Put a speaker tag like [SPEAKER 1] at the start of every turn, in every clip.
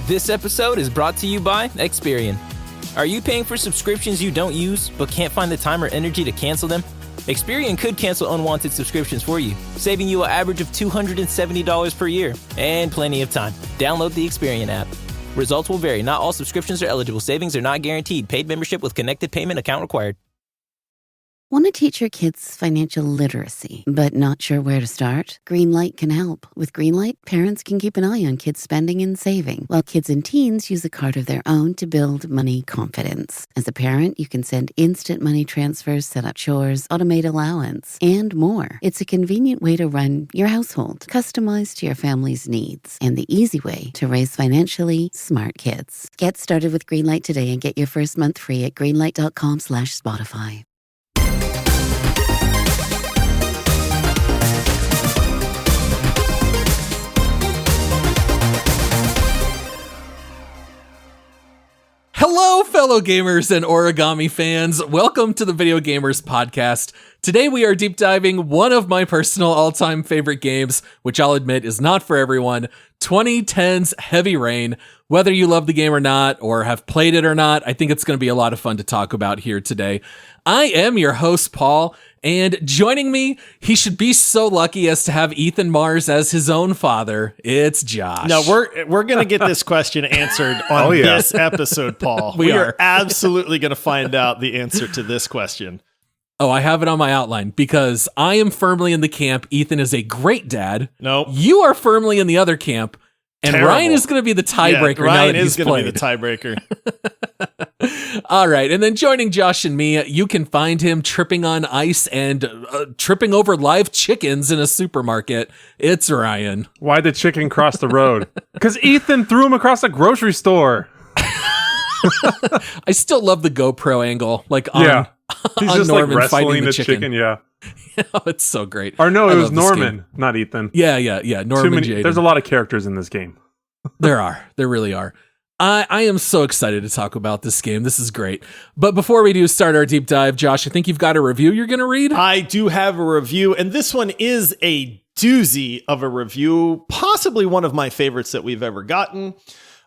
[SPEAKER 1] This episode is brought to you by Experian. Are you paying for subscriptions you don't use but can't find the time or energy to cancel them? Experian could cancel unwanted subscriptions for you, saving you an average of $270 per year and plenty of time. Download the Experian app. Results will vary. Not all subscriptions are eligible. Savings are not guaranteed. Paid membership with connected payment account required.
[SPEAKER 2] Want to teach your kids financial literacy, but not sure where to start? Greenlight can help. With Greenlight, parents can keep an eye on kids' spending and saving, while kids and teens use a card of their own to build money confidence. As a parent, you can send instant money transfers, set up chores, automate allowance, and more. It's a convenient way to run your household, customized to your family's needs, and the easy way to raise financially smart kids. Get started with Greenlight today and get your first month free at greenlight.com/Spotify.
[SPEAKER 3] Hello, fellow gamers and origami fans. Welcome to the Video Gamers Podcast. Today we are deep diving one of my personal all-time favorite games, which I'll admit is not for everyone, 2010's Heavy Rain. Whether you love the game or not, or have played it or not, I think it's going to be a lot of fun to talk about here today. I am your host, Paul, and joining me, he should be so lucky as to have Ethan Mars as his own father. It's Josh.
[SPEAKER 4] No, we're going to get this question answered on this episode, Paul. We are absolutely going to find out the answer to this question.
[SPEAKER 3] Oh, I have it on my outline because I am firmly in the camp. Ethan is a great dad.
[SPEAKER 4] Nope.
[SPEAKER 3] You are firmly in the other camp. And
[SPEAKER 4] Terrible.
[SPEAKER 3] Ryan is going to be the tiebreaker.
[SPEAKER 4] Yeah, Ryan
[SPEAKER 3] now that
[SPEAKER 4] is going to be the
[SPEAKER 3] tiebreaker. All right. And then joining Josh and me, you can find him tripping on ice and tripping over live chickens in a supermarket. It's Ryan.
[SPEAKER 5] Why'd the chicken cross the road? Because Ethan threw him across a grocery store.
[SPEAKER 3] I still love the GoPro angle. Like on,
[SPEAKER 5] he's
[SPEAKER 3] on
[SPEAKER 5] just
[SPEAKER 3] Norman
[SPEAKER 5] like wrestling
[SPEAKER 3] fighting
[SPEAKER 5] the chicken. Yeah.
[SPEAKER 3] Oh, it's so great.
[SPEAKER 5] Or no,
[SPEAKER 3] I
[SPEAKER 5] it was
[SPEAKER 3] love this
[SPEAKER 5] Norman,
[SPEAKER 3] game.
[SPEAKER 5] not Ethan.
[SPEAKER 3] Yeah. Norman Jaden.
[SPEAKER 5] There's a lot of characters in this game.
[SPEAKER 3] There really are. I am so excited to talk about this game. This is great. But before we do start our deep dive, Josh, I think you've got a review you're going to read?
[SPEAKER 4] I do have a review, and this one is a doozy of a review, possibly one of my favorites that we've ever gotten.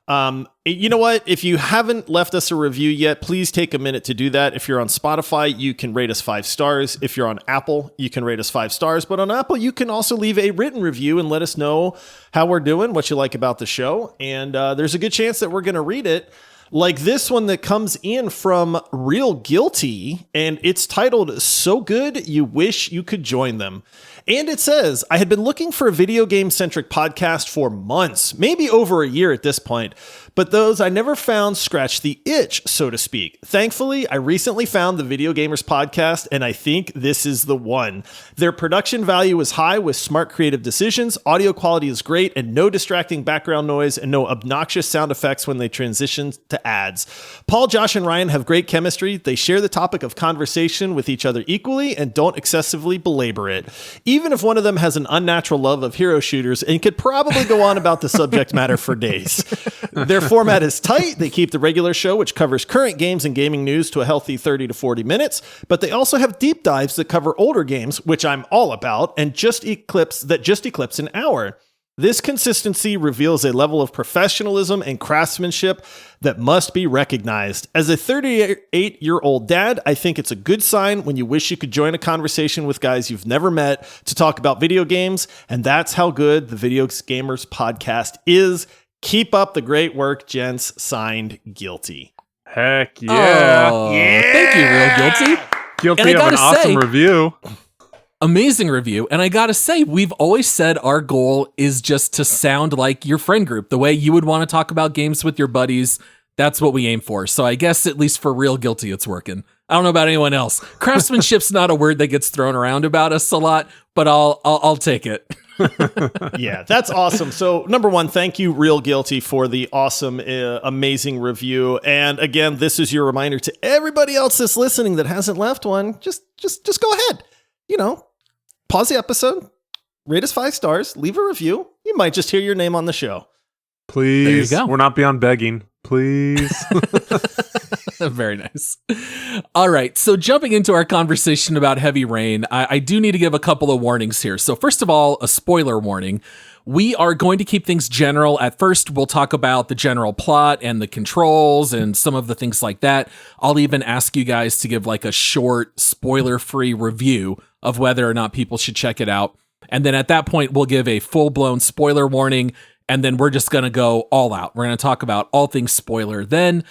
[SPEAKER 4] You know what? If you haven't left us a review yet, please take a minute to do that. If you're on Spotify, you can rate us 5 stars. If you're on Apple, you can rate us 5 stars. But on Apple, you can also leave a written review and let us know how we're doing, what you like about the show. And there's a good chance that we're going to read it. Like this one that comes in from Real Guilty, and it's titled So Good You Wish You Could Join Them. And it says, I had been looking for a video game-centric podcast for months, maybe over a year at this point, but those I never found scratched the itch, so to speak. Thankfully, I recently found the Video Gamers Podcast, and I think this is the one. Their production value is high with smart creative decisions, audio quality is great, and no distracting background noise and no obnoxious sound effects when they transition to ads. Paul, Josh, and Ryan have great chemistry. They share the topic of conversation with each other equally and don't excessively belabor it. Even if one of them has an unnatural love of hero shooters and could probably go on about the subject matter for days. Their format is tight. They keep the regular show, which covers current games and gaming news, to a healthy 30 to 40 minutes, but they also have deep dives that cover older games, which I'm all about, and just eclipse an hour. This consistency reveals a level of professionalism and craftsmanship that must be recognized. As a 38-year-old dad, I think it's a good sign when you wish you could join a conversation with guys you've never met to talk about video games, and that's how good the Video Gamers Podcast is. Keep up the great work, gents. Signed, Guilty.
[SPEAKER 5] Heck yeah.
[SPEAKER 3] Oh, yeah. Thank you, Real Guilty.
[SPEAKER 5] Guilty of an awesome review.
[SPEAKER 3] Amazing review. And I gotta say, we've always said our goal is just to sound like your friend group. The way you would want to talk about games with your buddies, that's what we aim for. So I guess at least for Real Guilty, it's working. I don't know about anyone else. Craftsmanship's not a word that gets thrown around about us a lot, but I'll take it.
[SPEAKER 4] Yeah, that's awesome. So number one, thank you, Real Guilty, for the awesome, amazing review. And again, this is your reminder to everybody else that's listening that hasn't left one. Just go ahead. Pause the episode, rate us 5 stars, leave a review. You might just hear your name on the show.
[SPEAKER 5] Please.
[SPEAKER 3] There you go.
[SPEAKER 5] We're not beyond begging. Please.
[SPEAKER 3] Very nice. All right. So jumping into our conversation about Heavy Rain, I do need to give a couple of warnings here. So first of all, a spoiler warning. We are going to keep things general. At first, we'll talk about the general plot and the controls and some of the things like that. I'll even ask you guys to give like a short, spoiler-free review of whether or not people should check it out. And then at that point, we'll give a full-blown spoiler warning, and then we're just going to go all out. We're going to talk about all things spoiler then.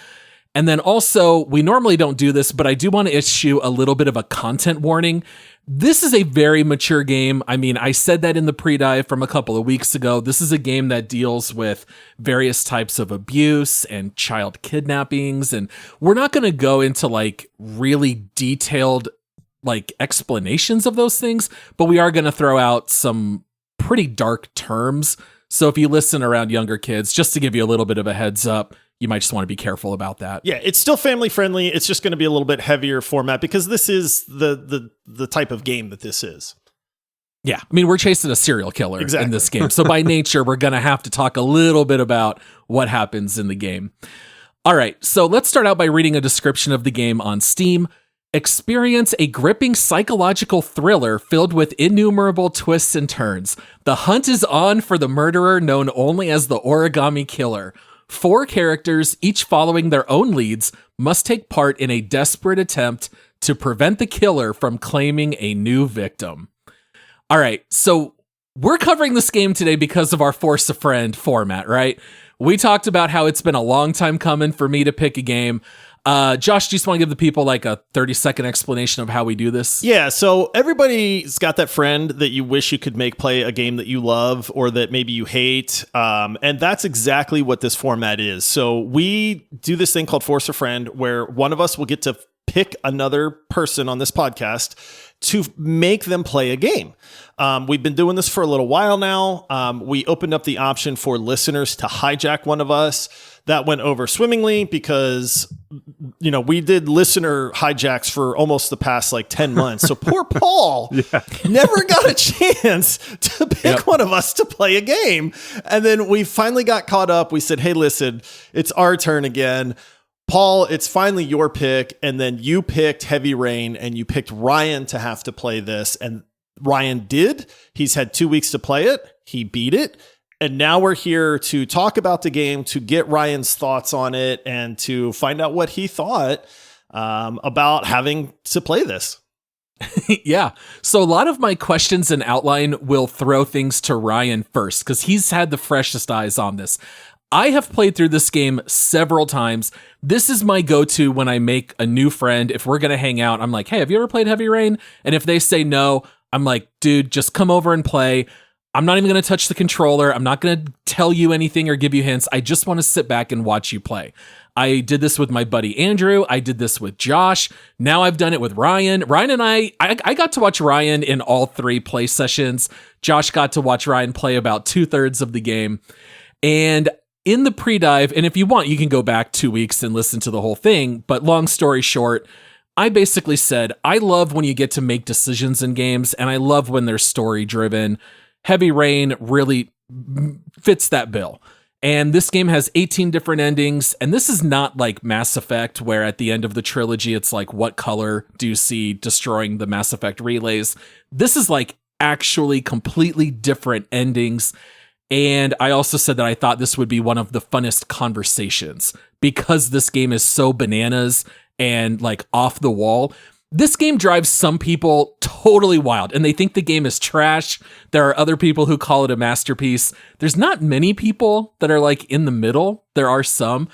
[SPEAKER 3] And then also, we normally don't do this, but I do want to issue a little bit of a content warning. This is a very mature game. I mean, I said that in the pre-dive from a couple of weeks ago. This is a game that deals with various types of abuse and child kidnappings, and we're not going to go into like really detailed like explanations of those things, but we are going to throw out some pretty dark terms. So if you listen around younger kids, just to give you a little bit of a heads up, you might just want to be careful about that.
[SPEAKER 4] Yeah, it's still family friendly. It's just going to be a little bit heavier format because this is the type of game that this is.
[SPEAKER 3] Yeah, I mean, we're chasing a serial killer
[SPEAKER 4] Exactly.
[SPEAKER 3] in this game. So by nature, we're going to have to talk a little bit about what happens in the game. All right, so let's start out by reading a description of the game on Steam. Experience a gripping psychological thriller filled with innumerable twists and turns. The hunt is on for the murderer known only as the Origami Killer. 4 characters, each following their own leads, must take part in a desperate attempt to prevent the killer from claiming a new victim. All right, so we're covering this game today because of our Force a Friend format, right? We talked about how it's been a long time coming for me to pick a game. Josh, do you just want to give the people like a 30-second explanation of how we do this?
[SPEAKER 4] Yeah, so everybody's got that friend that you wish you could make play a game that you love or that maybe you hate. And that's exactly what this format is. So we do this thing called Force a Friend where one of us will get to pick another person on this podcast to make them play a game. We've been doing this for a little while now. We opened up the option for listeners to hijack one of us. That went over swimmingly because, you know, we did listener hijacks for almost the past like 10 months. So poor Paul never got a chance to pick one of us to play a game. And then we finally got caught up. We said, hey, listen, it's our turn again. Paul, it's finally your pick. And then you picked Heavy Rain and you picked Ryan to have to play this. And Ryan did. He's had 2 weeks to play it. He beat it. And now we're here to talk about the game, to get Ryan's thoughts on it, and to find out what he thought about having to play this.
[SPEAKER 3] Yeah. So a lot of my questions and outline will throw things to Ryan first, because he's had the freshest eyes on this. I have played through this game several times. This is my go-to when I make a new friend. If we're going to hang out, I'm like, hey, have you ever played Heavy Rain? And if they say no, I'm like, dude, just come over and play. I'm not even going to touch the controller. I'm not going to tell you anything or give you hints. I just want to sit back and watch you play. I did this with my buddy Andrew. I did this with Josh. Now I've done it with Ryan. Ryan and I got to watch Ryan in all 3 play sessions. Josh got to watch Ryan play about 2/3 of the game. And in the pre-dive, and if you want, you can go back 2 weeks and listen to the whole thing. But long story short, I basically said, I love when you get to make decisions in games, and I love when they're story-driven. Heavy Rain really fits that bill. And this game has 18 different endings. And this is not like Mass Effect, where at the end of the trilogy, it's like, what color do you see destroying the Mass Effect relays? This is like actually completely different endings. And I also said that I thought this would be one of the funnest conversations because this game is so bananas and like off the wall. This game drives some people totally wild, and they think the game is trash. There are other people who call it a masterpiece. There's not many people that are like in the middle. There are some,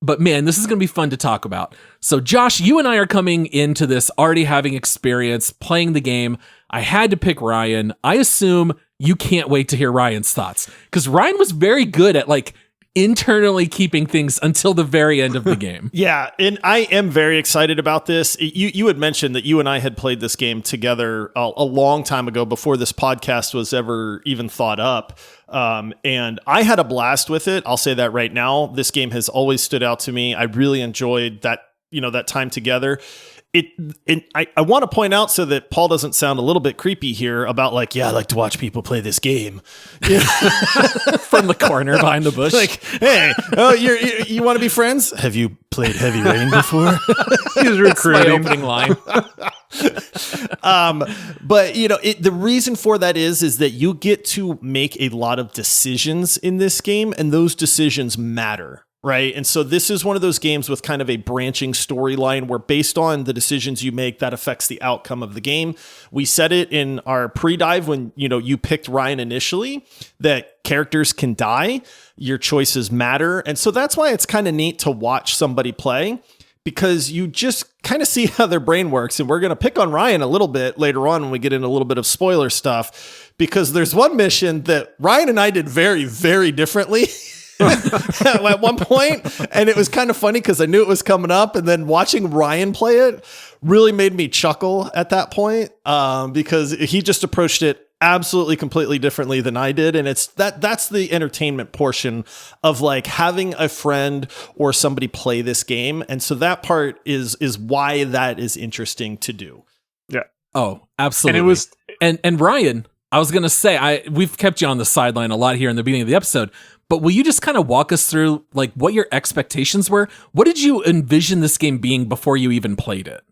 [SPEAKER 3] but man, this is going to be fun to talk about. So Josh, you and I are coming into this already having experience playing the game. I had to pick Ryan. I assume you can't wait to hear Ryan's thoughts because Ryan was very good at like internally keeping things until the very end of the game.
[SPEAKER 4] Yeah, and I am very excited about this. You had mentioned that you and I had played this game together a long time ago before this podcast was ever even thought up. And I had a blast with it. I'll say that right now. This game has always stood out to me. I really enjoyed that, that time together. I want to point out so that Paul doesn't sound a little bit creepy here about like, yeah, I like to watch people play this game.
[SPEAKER 3] From the corner behind the bush.
[SPEAKER 4] Like, hey, you want to be friends? Have you played Heavy Rain before?
[SPEAKER 5] He's recruiting.
[SPEAKER 3] That's my opening line.
[SPEAKER 4] But the reason for that is that you get to make a lot of decisions in this game, and those decisions matter. Right. And so this is one of those games with kind of a branching storyline where based on the decisions you make, that affects the outcome of the game. We said it in our pre-dive when, you picked Ryan initially, that characters can die, your choices matter. And so that's why it's kind of neat to watch somebody play, because you just kind of see how their brain works. And we're going to pick on Ryan a little bit later on when we get into a little bit of spoiler stuff, because there's one mission that Ryan and I did very, very differently. At one point, and it was kind of funny because I knew it was coming up, and then watching Ryan play it really made me chuckle at that point, because he just approached it absolutely completely differently than I did. And that's the entertainment portion of like having a friend or somebody play this game. And so that part is why that is interesting to do.
[SPEAKER 5] Yeah.
[SPEAKER 3] Oh, absolutely.
[SPEAKER 5] And it was,
[SPEAKER 3] and Ryan, I was going to say, we've kept you on the sideline a lot here in the beginning of the episode, but will you just kind of walk us through like what your expectations were? What did you envision this game being before you even played it?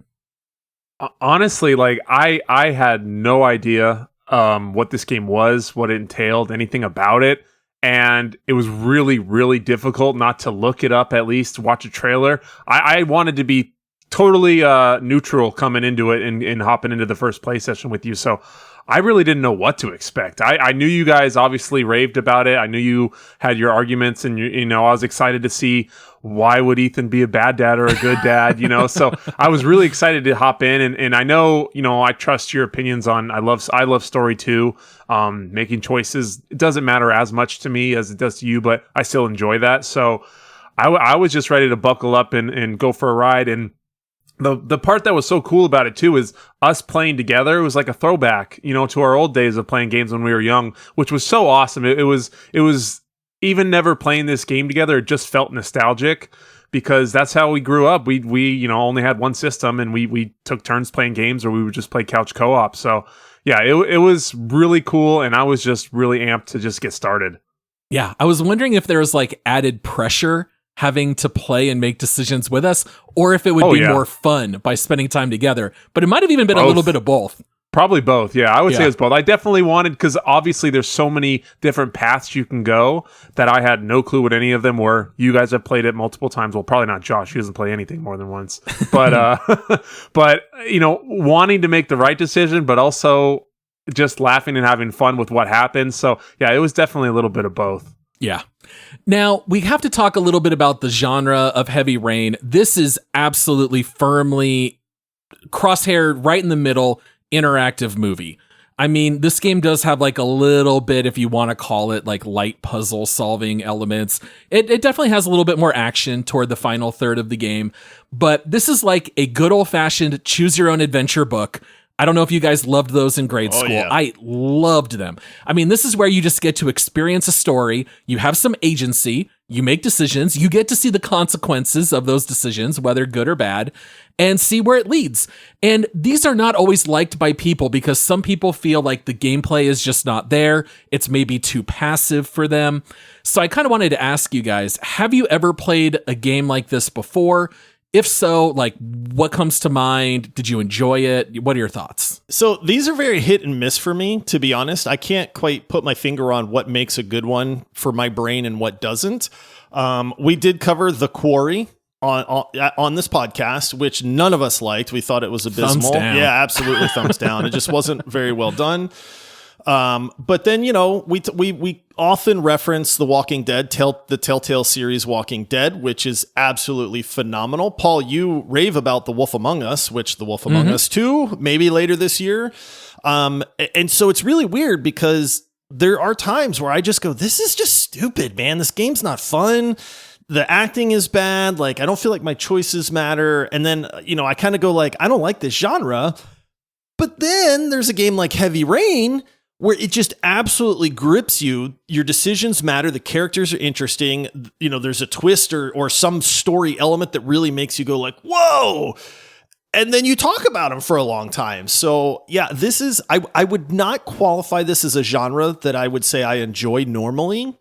[SPEAKER 5] honestly, like I had no idea what this game was, what it entailed, anything about it. And it was really, really difficult not to look it up, at least watch a trailer. I wanted to be totally neutral coming into it and hopping into the first play session with you. So I really didn't know what to expect. I knew you guys obviously raved about it. I knew you had your arguments, and you know, I was excited to see why would Ethan be a bad dad or a good dad, you know? So I was really excited to hop in, and I know, you know, I trust your opinions on, I love story too. Making choices, it doesn't matter as much to me as it does to you, but I still enjoy that. So I was just ready to buckle up and go for a ride. And the part that was so cool about it too is us playing together. It was like a throwback, you know, to our old days of playing games when we were young, which was so awesome. It was even never playing this game together. It just felt nostalgic because that's how we grew up. We you know, only had one system, and we took turns playing games, or we would just play couch co-op. So yeah, it was really cool, and I was just really amped to just get started.
[SPEAKER 3] Yeah, I was wondering if there was like added pressure having to play and make decisions with us, or if it would be more fun by spending time together. But it might have even been a little bit of both.
[SPEAKER 5] Probably both. Yeah, I would say it's both. I definitely wanted, because obviously there's so many different paths you can go that I had no clue what any of them were. You guys have played it multiple times. Well, probably not Josh. He doesn't play anything more than once. But but you know, wanting to make the right decision, but also just laughing and having fun with what happened. So yeah, it was definitely a little bit of both.
[SPEAKER 3] Yeah. Now, we have to talk a little bit about the genre of Heavy Rain. This is absolutely firmly crosshair right in the middle interactive movie. I mean, this game does have like a little bit, if you want to call it, like light puzzle solving elements. It definitely has a little bit more action toward the final third of the game, but this is like a good old fashioned choose your own adventure book. I don't know if you guys loved those in grade school. Yeah. I loved them. I mean, this is where you just get to experience a story. You have some agency. You make decisions. You get to see the consequences of those decisions, whether good or bad, and see where it leads. And these are not always liked by people because some people feel like the gameplay is just not there. It's maybe too passive for them. So I kind of wanted to ask you guys, have you ever played a game like this before? If so, like, what comes to mind? Did you enjoy it? What are your thoughts?
[SPEAKER 4] So these are very hit and miss for me, to be honest. I can't quite put my finger on what makes a good one for my brain and what doesn't. We did cover The Quarry on this podcast, which none of us liked. We thought it was abysmal.
[SPEAKER 3] Thumbs down.
[SPEAKER 4] Yeah, absolutely thumbs down. It just wasn't very well done. But then, you know, we often reference The Walking Dead, the Telltale series Walking Dead, which is absolutely phenomenal. Paul, you rave about The Wolf Among Us, which The Wolf Among Us 2, maybe later this year. And so it's really weird because there are times where I just go, this is just stupid, man. This game's not fun. The acting is bad. Like, I don't feel like my choices matter. And then, you know, I kind of go like, I don't like this genre. But then there's a game like Heavy Rain where it just absolutely grips you. Your decisions matter. The characters are interesting. You know, there's a twist or some story element that really makes you go like, whoa. And then you talk about them for a long time. So yeah, this is, I would not qualify this as a genre that I would say I enjoy normally,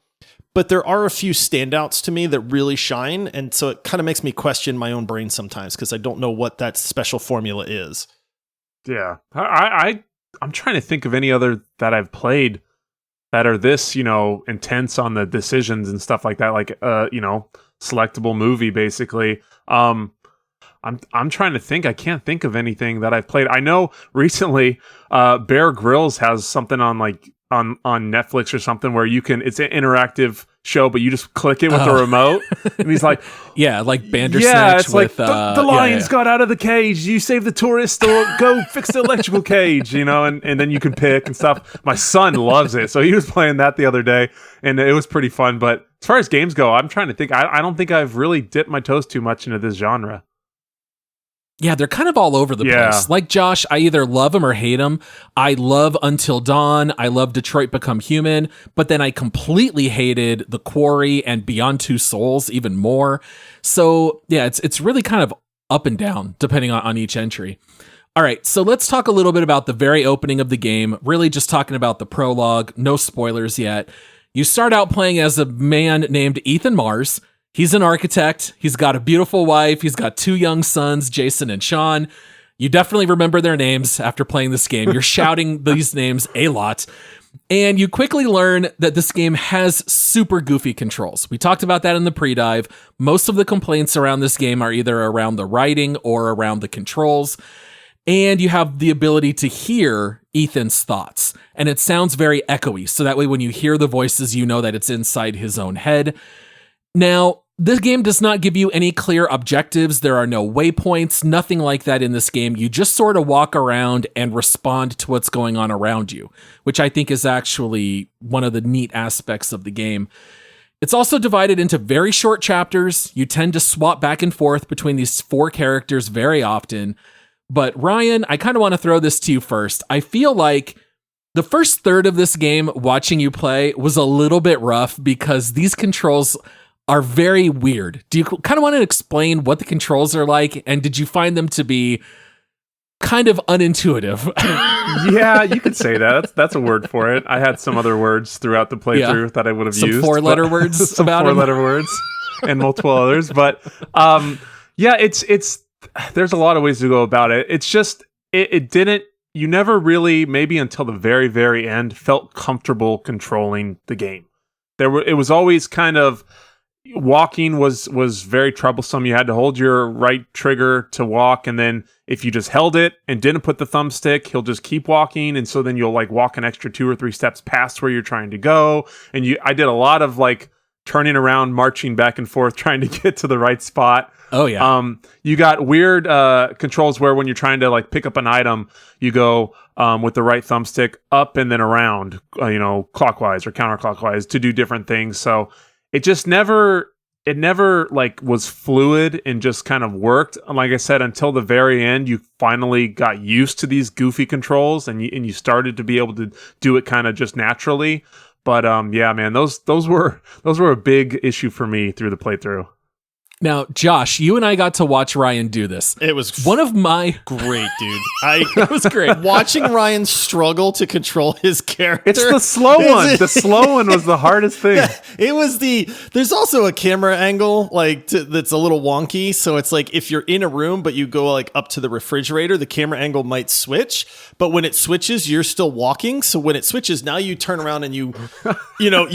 [SPEAKER 4] but there are a few standouts to me that really shine. And so it kind of makes me question my own brain sometimes because I don't know what that special formula is.
[SPEAKER 5] Yeah. I'm trying to think of any other that I've played that are this, intense on the decisions and stuff like that, like selectable movie basically. I'm trying to think. I can't think of anything that I've played. I know recently Bear Grylls has something on on Netflix or something where it's an interactive show, but you just click it with the remote. And he's like,
[SPEAKER 3] yeah, like Bandersnatch.
[SPEAKER 5] It's like the lions got out of the cage. You save the tourist or go fix the electrical cage, and then you can pick and stuff. My son loves it. So he was playing that the other day and it was pretty fun. But as far as games go, I'm trying to think. I don't think I've really dipped my toes too much into this genre.
[SPEAKER 3] Yeah, they're kind of all over the place. Like Josh, I either love them or hate them. I love Until Dawn. I love Detroit Become Human. But then I completely hated The Quarry and Beyond Two Souls even more. So yeah, it's really kind of up and down depending on each entry. All right, so let's talk a little bit about the very opening of the game. Really just talking about the prologue. No spoilers yet. You start out playing as a man named Ethan Mars. He's an architect. He's got a beautiful wife. He's got 2 young sons, Jason and Sean. You definitely remember their names after playing this game. You're shouting these names a lot. And you quickly learn that this game has super goofy controls. We talked about that in the pre-dive. Most of the complaints around this game are either around the writing or around the controls. And you have the ability to hear Ethan's thoughts. And it sounds very echoey. So that way when you hear the voices, you know that it's inside his own head. Now, this game does not give you any clear objectives. There are no waypoints, nothing like that in this game. You just sort of walk around and respond to what's going on around you, which I think is actually one of the neat aspects of the game. It's also divided into very short chapters. You tend to swap back and forth between these 4 characters very often. But Ryan, I kind of want to throw this to you first. I feel like the first third of this game, watching you play, was a little bit rough because these controls are very weird. Do you kind of want to explain what the controls are like, and did you find them to be kind of unintuitive?
[SPEAKER 5] Yeah, you could say that. That's a word for it. I had some other words throughout the playthrough that I would have used.
[SPEAKER 3] Some 4-letter words
[SPEAKER 5] some
[SPEAKER 3] about
[SPEAKER 5] 4-letter words and multiple others. But it's there's a lot of ways to go about it. It's just it didn't. You never really, maybe until the very, very end, felt comfortable controlling the game. It was always kind of. Walking was very troublesome. You had to hold your right trigger to walk, and then if you just held it and didn't put the thumbstick, he'll just keep walking, and so then you'll walk an extra 2 or 3 steps past where you're trying to go. And I did a lot of turning around, marching back and forth, trying to get to the right spot.
[SPEAKER 3] Oh yeah.
[SPEAKER 5] You got weird controls where when you're trying to pick up an item, you go with the right thumbstick up and then around, clockwise or counterclockwise to do different things. So it just never was fluid and just kind of worked. Like I said, until the very end, you finally got used to these goofy controls and you started to be able to do it kind of just naturally. But yeah, man, those were a big issue for me through the playthrough.
[SPEAKER 3] Now, Josh, you and I got to watch Ryan do this.
[SPEAKER 4] It was
[SPEAKER 3] one of my
[SPEAKER 4] great, dude.
[SPEAKER 3] It was great.
[SPEAKER 4] Watching Ryan struggle to control his character.
[SPEAKER 5] It's the slow one. The slow one was the hardest thing.
[SPEAKER 4] Yeah, it was there's also a camera angle that's a little wonky. So it's if you're in a room, but you go up to the refrigerator, the camera angle might switch. But when it switches, you're still walking. So when it switches, now you turn around and you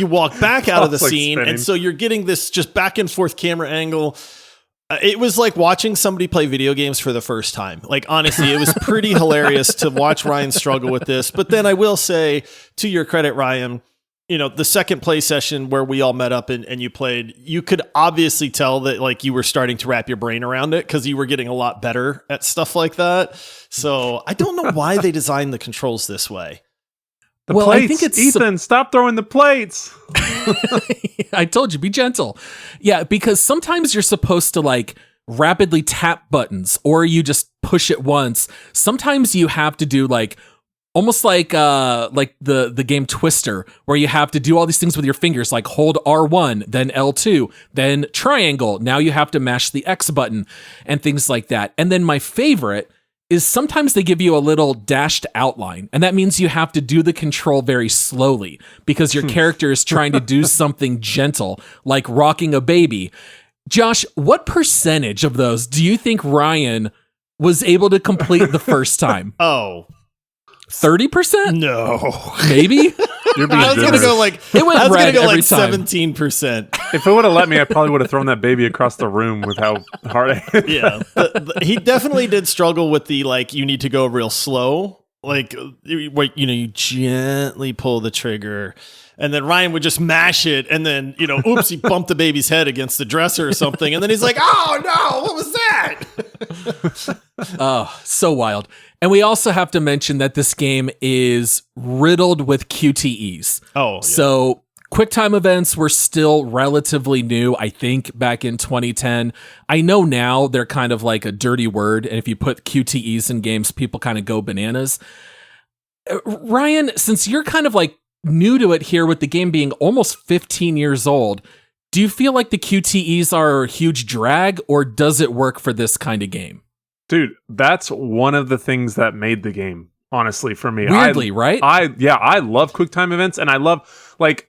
[SPEAKER 4] walk back out of the scene. Spinning. And so you're getting this just back and forth camera angle. It was like watching somebody play video games for the first time. Honestly, it was pretty hilarious to watch Ryan struggle with this. But then I will say, to your credit, Ryan, the second play session where we all met up and you played, you could obviously tell that you were starting to wrap your brain around it because you were getting a lot better at stuff like that. So I don't know why they designed the controls this way.
[SPEAKER 5] The plates. I think it's Ethan, stop throwing the plates.
[SPEAKER 3] I told you, be gentle. Yeah, because sometimes you're supposed to rapidly tap buttons or you just push it once. Sometimes you have to do almost like the game Twister, where you have to do all these things with your fingers, hold R1, then L2, then triangle. Now you have to mash the X button and things like that. And then my favorite is sometimes they give you a little dashed outline, and that means you have to do the control very slowly because your character is trying to do something gentle, like rocking a baby. Josh, what percentage of those do you think Ryan was able to complete the first time?
[SPEAKER 4] Oh,
[SPEAKER 3] 30%?
[SPEAKER 4] no.
[SPEAKER 3] Maybe?
[SPEAKER 5] You're being
[SPEAKER 4] I was gonna
[SPEAKER 5] generous.
[SPEAKER 4] go like
[SPEAKER 3] It went
[SPEAKER 4] I was gonna
[SPEAKER 3] red
[SPEAKER 4] go
[SPEAKER 3] every
[SPEAKER 4] like
[SPEAKER 3] time.
[SPEAKER 4] 17%.
[SPEAKER 5] If it would have let me, I probably would have thrown that baby across the room with how hard I hit.
[SPEAKER 4] Yeah, he definitely did struggle with the like. You need to go real slow, like you gently pull the trigger, and then Ryan would just mash it, and then oops, he bumped the baby's head against the dresser or something, and then he's like, oh no, what was that?
[SPEAKER 3] Oh, so wild. And we also have to mention that this game is riddled with QTEs.
[SPEAKER 4] Oh, yeah.
[SPEAKER 3] So QuickTime events were still relatively new, I think, back in 2010. I know now they're kind of like a dirty word, and if you put QTEs in games, people kind of go bananas. Ryan, since you're kind of like new to it here with the game being almost 15 years old, do you feel like the QTEs are a huge drag, or does it work for this kind of game?
[SPEAKER 5] Dude, that's one of the things that made the game, honestly, for me.
[SPEAKER 3] Weirdly, right?
[SPEAKER 5] I love QuickTime events, and I love, like,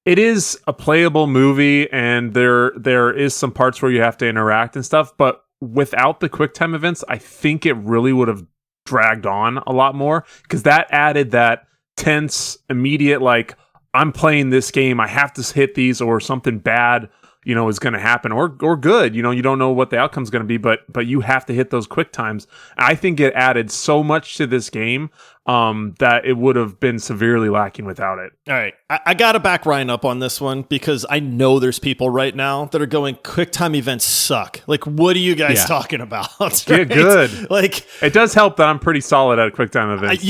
[SPEAKER 5] it is a playable movie, and there is some parts where you have to interact and stuff, but without the QuickTime events, I think it really would have dragged on a lot more, because that added that tense, immediate, like, I'm playing this game, I have to hit these, or something bad is going to happen, or good. You don't know what the outcome's going to be, but you have to hit those quick times. I think it added so much to this game that it would have been severely lacking without it.
[SPEAKER 4] All right, I got to back Ryan up on this one, because I know there's people right now that are going, QuickTime events suck. Like, what are you guys talking about?
[SPEAKER 5] Yeah,
[SPEAKER 4] Right?
[SPEAKER 5] good.
[SPEAKER 4] Like,
[SPEAKER 5] it does help that I'm pretty solid at QuickTime events.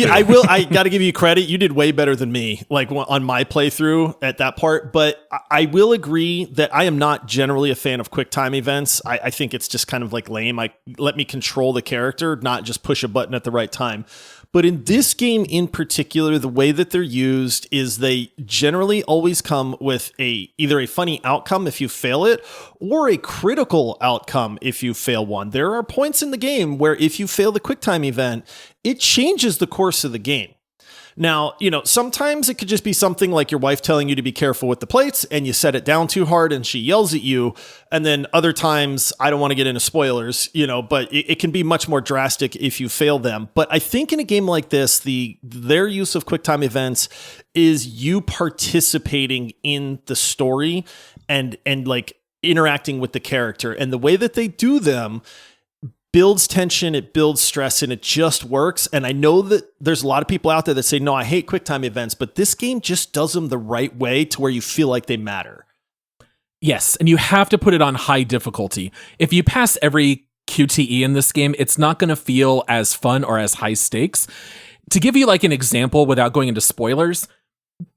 [SPEAKER 4] I got to give you credit. You did way better than me, like on my playthrough at that part. But I will agree that I am not generally a fan of QuickTime events. I think it's just kind of like lame. Let me control the character, not just push a button at the right time. But in this game in particular, the way that they're used is they generally always come with either a funny outcome if you fail it, or a critical outcome if you fail one. There are points in the game where if you fail the QuickTime event, it changes the course of the game. Now, sometimes it could just be something like your wife telling you to be careful with the plates, and you set it down too hard and she yells at you. And then other times, I don't want to get into spoilers, but it can be much more drastic if you fail them. But I think in a game like this, their use of QuickTime events is you participating in the story and like interacting with the character. And the way that they do them builds tension, it builds stress, and it just works. And I know that there's a lot of people out there that say, no, I hate QuickTime events, but this game just does them the right way to where you feel like they matter.
[SPEAKER 3] Yes, and you have to put it on high difficulty. If you pass every QTE in this game, it's not going to feel as fun or as high stakes. To give you like an example without going into spoilers,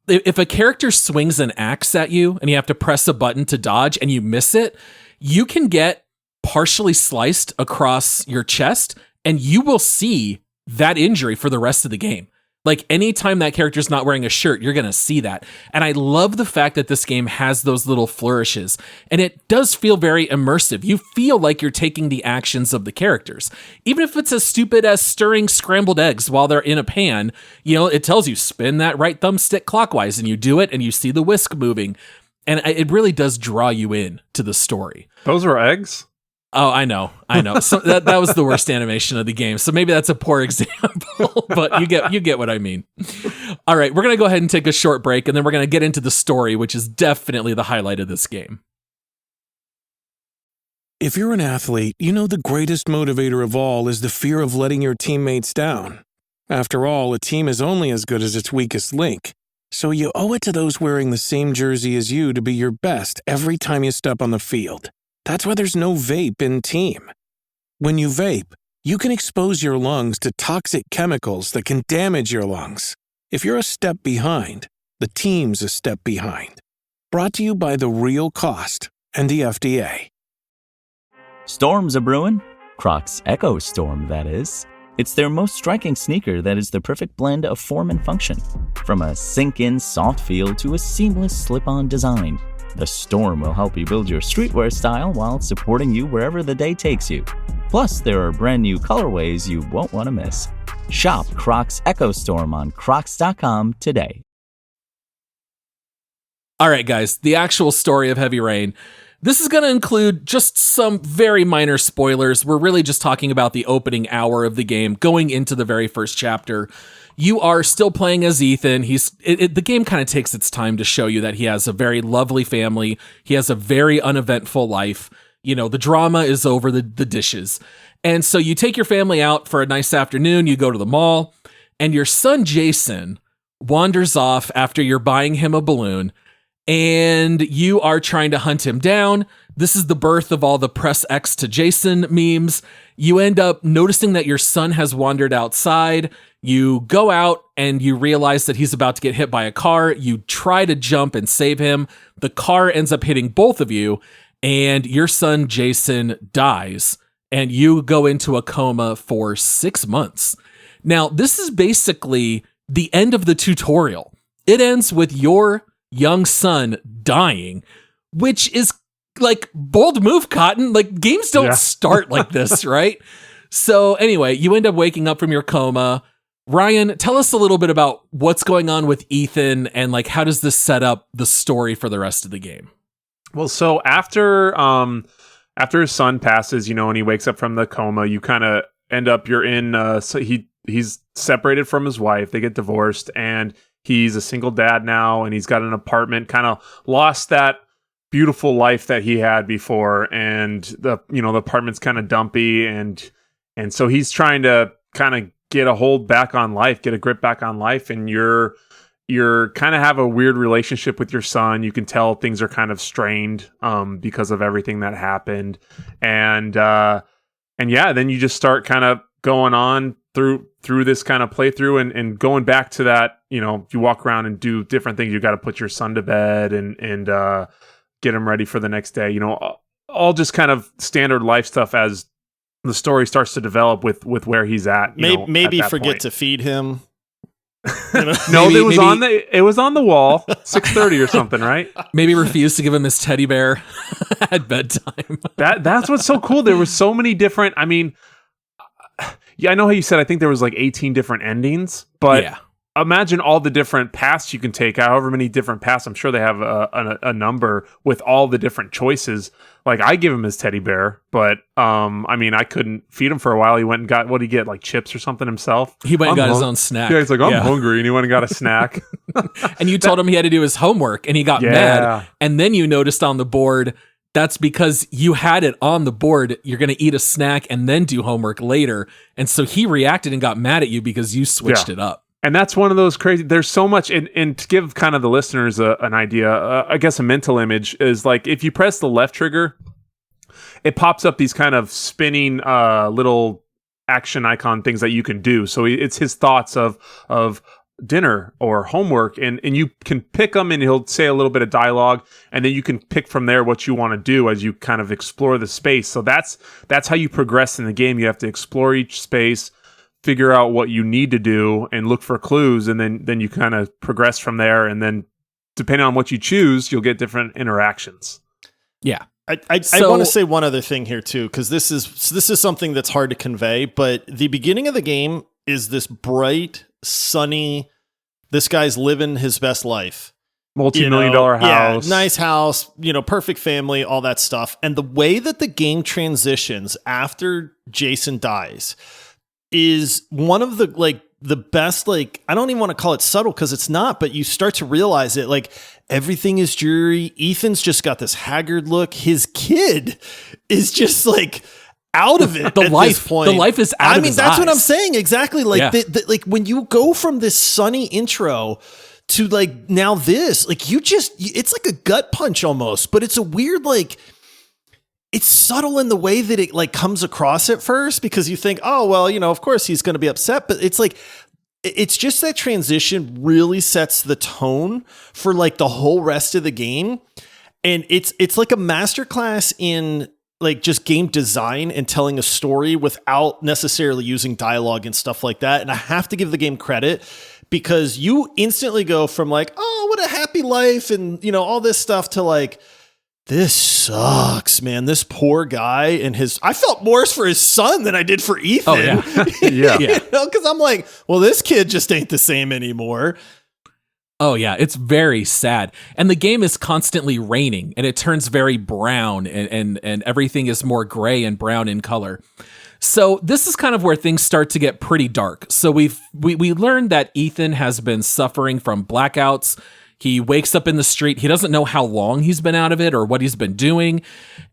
[SPEAKER 3] if a character swings an axe at you and you have to press a button to dodge and you miss it, you can get partially sliced across your chest, and you will see that injury for the rest of the game. Like, anytime that character's not wearing a shirt, you're going to see that. And I love the fact that this game has those little flourishes, and it does feel very immersive. You feel like you're taking the actions of the characters. Even if it's as stupid as stirring scrambled eggs while they're in a pan, it tells you spin that right thumbstick clockwise, and you do it, and you see the whisk moving. And it really does draw you in to the story.
[SPEAKER 5] Those were eggs?
[SPEAKER 3] Oh, I know. So that was the worst animation of the game. So maybe that's a poor example, but you get what I mean. All right, we're going to go ahead and take a short break, and then we're going to get into the story, which is definitely the highlight of this game.
[SPEAKER 6] If you're an athlete, you know the greatest motivator of all is the fear of letting your teammates down. After all, a team is only as good as its weakest link. So you owe it to those wearing the same jersey as you to be your best every time you step on the field. That's why there's no vape in team. When you vape, you can expose your lungs to toxic chemicals that can damage your lungs. If you're a step behind, the team's a step behind. Brought to you by The Real Cost and the FDA.
[SPEAKER 7] Storms are brewing. Crocs Echo Storm, that is. It's their most striking sneaker that is the perfect blend of form and function. From a sink-in soft feel to a seamless slip-on design, the Storm will help you build your streetwear style while supporting you wherever the day takes you. Plus, there are brand new colorways you won't want to miss. Shop Crocs Echo Storm on crocs.com today.
[SPEAKER 3] All right, guys, the actual story of Heavy Rain. This is going to include just some very minor spoilers. We're really just talking about the opening hour of the game, going into the very first chapter. You are still playing as Ethan. The game kind of takes its time to show you that he has a very lovely family. He has a very uneventful life. You know, the drama is over the dishes. And so you take your family out for a nice afternoon. You go to the mall, and your son, Jason, wanders off after you're buying him a balloon, and you are trying to hunt him down. This is the birth of all the press X to Jason memes. You end up noticing that your son has wandered outside. You go out and you realize that he's about to get hit by a car. You try to jump and save him. The car ends up hitting both of you, and your son, Jason, dies, and you go into a coma for 6 months. Now, this is basically the end of the tutorial. It ends with your young son dying, which is like, bold move, Cotton. Like, games don't start like this, right? So anyway, you end up waking up from your coma. Ryan, tell us a little bit about what's going on with Ethan, and like, how does this set up the story for the rest of the game?
[SPEAKER 5] Well, so after his son passes, you know, and he wakes up from the coma, you kind of end up, you're in, he's separated from his wife. They get divorced, and he's a single dad now, and he's got an apartment, kind of lost that beautiful life that he had before. And the apartment's kind of dumpy. And so he's trying to kind of get a hold back on life, get a grip back on life. And you're kind of have a weird relationship with your son. You can tell things are kind of strained, because of everything that happened. And then you just start kind of going on through this kind of playthrough and going back to that, you know, you walk around and do different things. You got to put your son to bed and get him ready for the next day, you know, all just kind of standard life stuff as the story starts to develop with where he's at.
[SPEAKER 4] Maybe forget to feed him.
[SPEAKER 5] You know? No, it was on the wall, 6:30 or something, right?
[SPEAKER 3] Maybe refuse to give him his teddy bear at bedtime.
[SPEAKER 5] That's what's so cool. There was so many different, I mean, yeah, I know how you said, I think there was like 18 different endings, but imagine all the different paths you can take, however many different paths. I'm sure they have a number with all the different choices. Like, I give him his teddy bear, but I mean, I couldn't feed him for a while. He went and got, what did he get, like chips or something himself?
[SPEAKER 3] He went and got his own snack.
[SPEAKER 5] Yeah, he's like, I'm hungry, and he went and got a snack.
[SPEAKER 3] And you told him he had to do his homework, and he got mad. And then you noticed on the board, that's because you had it on the board. You're going to eat a snack and then do homework later. And so he reacted and got mad at you because you switched it up.
[SPEAKER 5] And that's one of those crazy, there's so much, and to give kind of the listeners an idea, I guess a mental image is like, if you press the left trigger, it pops up these kind of spinning little action icon things that you can do. So it's his thoughts of dinner or homework, and you can pick them, and he'll say a little bit of dialogue, and then you can pick from there what you want to do as you kind of explore the space. So that's how you progress in the game. You have to explore each space, figure out what you need to do, and look for clues, and then you kind of progress from there. And then depending on what you choose, you'll get different interactions.
[SPEAKER 3] Yeah.
[SPEAKER 4] I want to say one other thing here too, because this is something that's hard to convey, but the beginning of the game is this bright, sunny, this guy's living his best life.
[SPEAKER 5] Multi-million-dollar house.
[SPEAKER 4] Yeah, nice house, perfect family, all that stuff. And the way that the game transitions after Jason dies is one of the best, I don't even want to call it subtle because it's not, but you start to realize it, everything is dreary. Ethan's just got this haggard look. His kid is just out of it.
[SPEAKER 3] The life is out of his
[SPEAKER 4] that's
[SPEAKER 3] eyes.
[SPEAKER 4] what I'm saying. Exactly. When you go from this sunny intro to now this, it's like a gut punch almost, but it's a weird, it's subtle in the way that it comes across at first, because you think, oh, well, of course he's going to be upset, but it's just that transition really sets the tone for the whole rest of the game. And it's like a masterclass in just game design and telling a story without necessarily using dialogue and stuff like that. And I have to give the game credit, because you instantly go from oh, what a happy life and all this stuff to this sucks, man. This poor guy and I felt worse for his son than I did for Ethan.
[SPEAKER 3] Oh, yeah.
[SPEAKER 4] Because I'm well, this kid just ain't the same anymore.
[SPEAKER 3] Oh yeah, it's very sad. And the game is constantly raining and it turns very brown and everything is more gray and brown in color. So this is kind of where things start to get pretty dark. So we learned that Ethan has been suffering from blackouts. He wakes up in the street. He doesn't know how long he's been out of it or what he's been doing.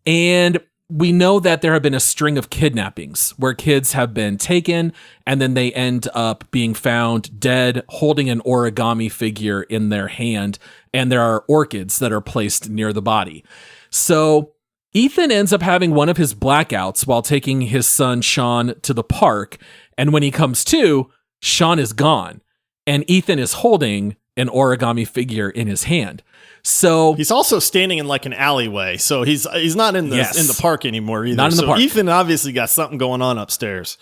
[SPEAKER 3] And we know that there have been a string of kidnappings where kids have been taken and then they end up being found dead, holding an origami figure in their hand. And there are orchids that are placed near the body. So Ethan ends up having one of his blackouts while taking his son Sean to the park. And when he comes to, Sean is gone. And Ethan is holding an origami figure in his hand. So
[SPEAKER 4] he's also standing in like an alleyway. So he's not in the park anymore either.
[SPEAKER 3] Not in the park.
[SPEAKER 4] Ethan obviously got something going on upstairs.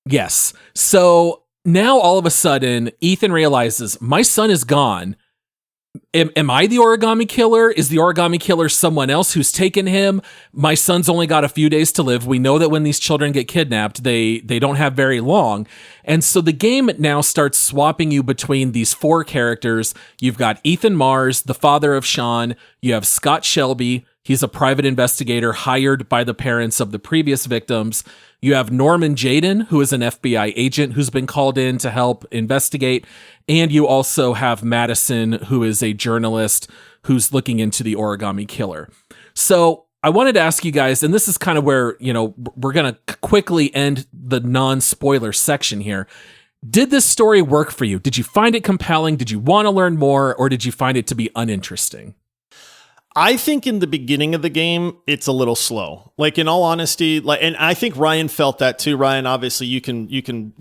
[SPEAKER 3] Yes. So now all of a sudden, Ethan realizes my son is gone. Am I the origami killer? Is the origami killer someone else who's taken him? My son's only got a few days to live. We know that when these children get kidnapped, they don't have very long. And so the game now starts swapping you between these four characters. You've got Ethan Mars, the father of Sean. You have Scott Shelby. He's a private investigator hired by the parents of the previous victims. You have Norman Jaden, who is an FBI agent who's been called in to help investigate. And you also have Madison, who is a journalist who's looking into the origami killer. So I wanted to ask you guys, and this is kind of where, we're going to quickly end the non-spoiler section here. Did this story work for you? Did you find it compelling? Did you want to learn more? Or did you find it to be uninteresting?
[SPEAKER 4] I think in the beginning of the game, it's a little slow. Like, in all honesty, and I think Ryan felt that too. Ryan, obviously you can,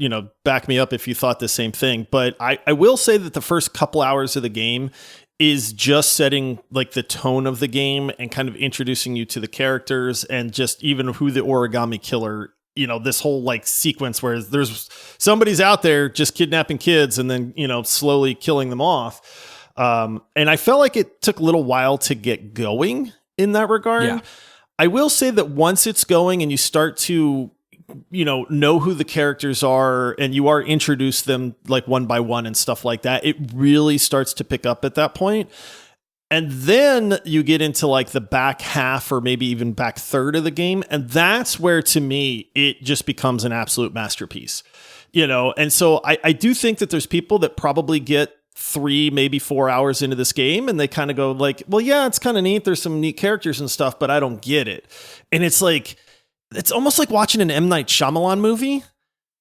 [SPEAKER 4] back me up if you thought the same thing. But I will say that the first couple hours of the game is just setting like the tone of the game and kind of introducing you to the characters and just even who the origami killer, this whole like sequence where there's somebody's out there just kidnapping kids and then, slowly killing them off. And I felt like it took a little while to get going in that regard.
[SPEAKER 3] Yeah.
[SPEAKER 4] I will say that once it's going and you start to, know who the characters are and you are introduced them like one by one and stuff like that, it really starts to pick up at that point. And then you get into like the back half or maybe even back third of the game. And that's where, to me, it just becomes an absolute masterpiece, And so I do think that there's people that probably get 3, maybe 4 hours into this game and they kind of go like, well, yeah, it's kind of neat. There's some neat characters and stuff, but I don't get it. And it's like, it's almost like watching an M. Night Shyamalan movie,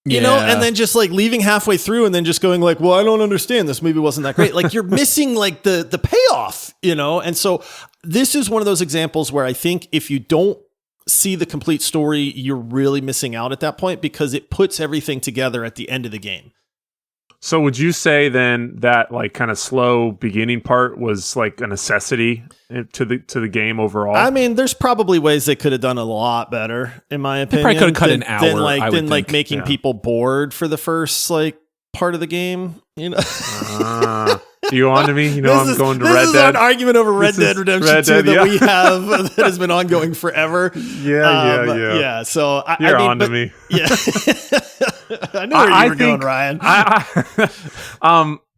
[SPEAKER 4] you know, and then just like leaving halfway through and then just going like, well, I don't understand. This movie wasn't that great. Like you're missing like the payoff, And so this is one of those examples where I think if you don't see the complete story, you're really missing out at that point because it puts everything together at the end of the game.
[SPEAKER 5] So would you say then that like kind of slow beginning part was like a necessity to the game overall?
[SPEAKER 4] I mean, there's probably ways they could have done a lot better, in my opinion.
[SPEAKER 3] They probably could have cut an hour.
[SPEAKER 4] Than making people bored for the first like part of the game.
[SPEAKER 5] You on to me? I'm going to Red Dead.
[SPEAKER 4] This is an argument over Red Dead Redemption 2 that we have that has been ongoing forever.
[SPEAKER 5] Yeah.
[SPEAKER 4] So
[SPEAKER 5] you're on to me.
[SPEAKER 4] Yeah. I know where you were going, Ryan.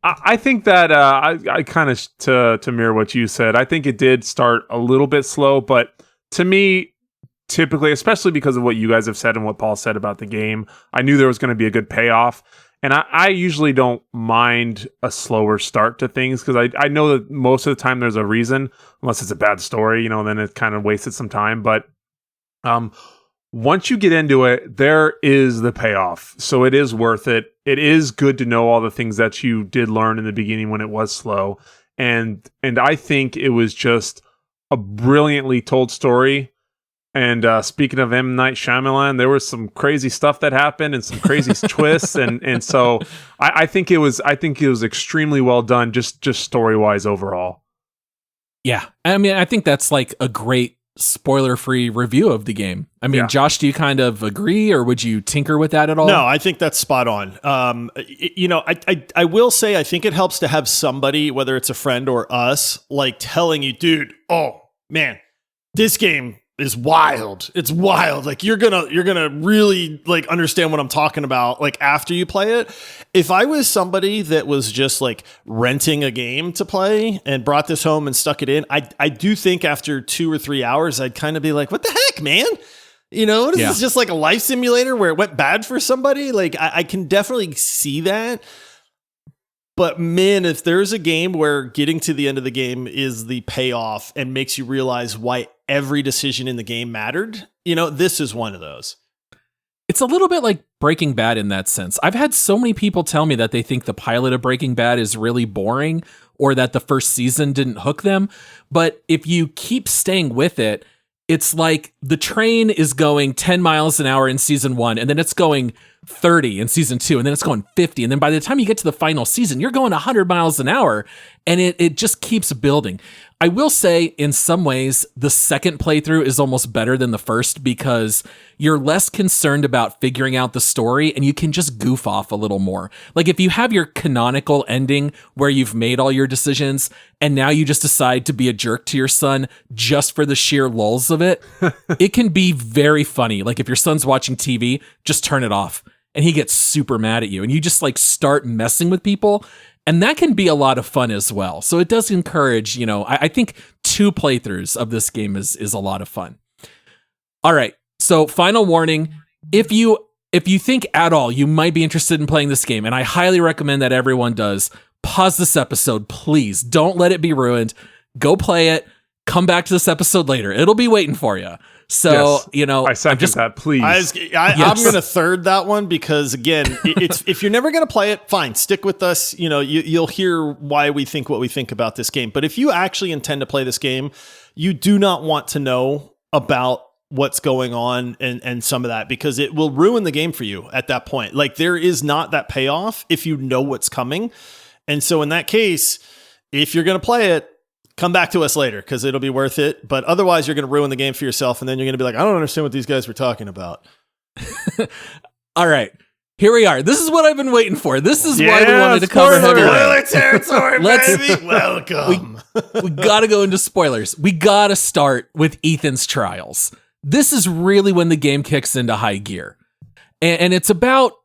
[SPEAKER 5] I think that I kind of to mirror what you said. I think it did start a little bit slow, but to me, typically, especially because of what you guys have said and what Paul said about the game, I knew there was going to be a good payoff. And I usually don't mind a slower start to things because I know that most of the time there's a reason, unless it's a bad story, then it kind of wasted some time. But once you get into it, there is the payoff. So it is worth it. It is good to know all the things that you did learn in the beginning when it was slow. And I think it was just a brilliantly told story. And speaking of M. Night Shyamalan, there was some crazy stuff that happened and some crazy twists, and so I think it was extremely well done, just story wise overall.
[SPEAKER 3] Yeah, I mean, I think that's like a great spoiler-free review of the game. I mean, Josh, do you kind of agree, or would you tinker with that at all?
[SPEAKER 4] No, I think that's spot on. I will say I think it helps to have somebody, whether it's a friend or us, like telling you, dude, oh man, this game is wild. It's wild. Like you're gonna really like understand what I'm talking about like after you play it. If I was somebody that was just like renting a game to play and brought this home and stuck it in, I do think after 2 or 3 hours I'd kind of be like, what the heck, man? You know, what is this, just like a life simulator where it went bad for somebody? Like I can definitely see that. But man, if there's a game where getting to the end of the game is the payoff and makes you realize why every decision in the game mattered, you know, this is one of those.
[SPEAKER 3] It's a little bit like Breaking Bad in that sense. I've had so many people tell me that they think the pilot of Breaking Bad is really boring or that the first season didn't hook them. But if you keep staying with it, it's like the train is going 10 miles an hour in season 1, and then it's going 30 in season 2, and then it's going 50. And then by the time you get to the final season, you're going 100 miles an hour, and it just keeps building. I will say in some ways, the second playthrough is almost better than the first because you're less concerned about figuring out the story and you can just goof off a little more. Like if you have your canonical ending where you've made all your decisions and now you just decide to be a jerk to your son just for the sheer lulz of it, it can be very funny. Like if your son's watching TV, just turn it off and he gets super mad at you and you just like start messing with people. And that can be a lot of fun as well. So it does encourage, you know, I think 2 playthroughs of this game is a lot of fun. All right. So final warning, if you think at all you might be interested in playing this game, and I highly recommend that everyone does, pause this episode, please. Don't let it be ruined. Go play it. Come back to this episode later. It'll be waiting for you. So,
[SPEAKER 5] Yes.
[SPEAKER 3] you know,
[SPEAKER 5] I second that, please.
[SPEAKER 4] I'm going to third that one because, again, it's if you're never going to play it, fine, stick with us. You know, you'll hear why we think what we think about this game. But if you actually intend to play this game, you do not want to know about what's going on and some of that because it will ruin the game for you at that point. Like there is not that payoff if you know what's coming. And so in that case, if you're going to play it, come back to us later because it'll be worth it. But otherwise, you're going to ruin the game for yourself. And then you're going to be like, I don't understand what these guys were talking about.
[SPEAKER 3] All right. Here we are. This is what I've been waiting for. This is why we wanted to cover
[SPEAKER 4] Spoiler territory, baby. Welcome.
[SPEAKER 3] We got to go into spoilers. We got to start with Ethan's trials. This is really when the game kicks into high gear. And it's about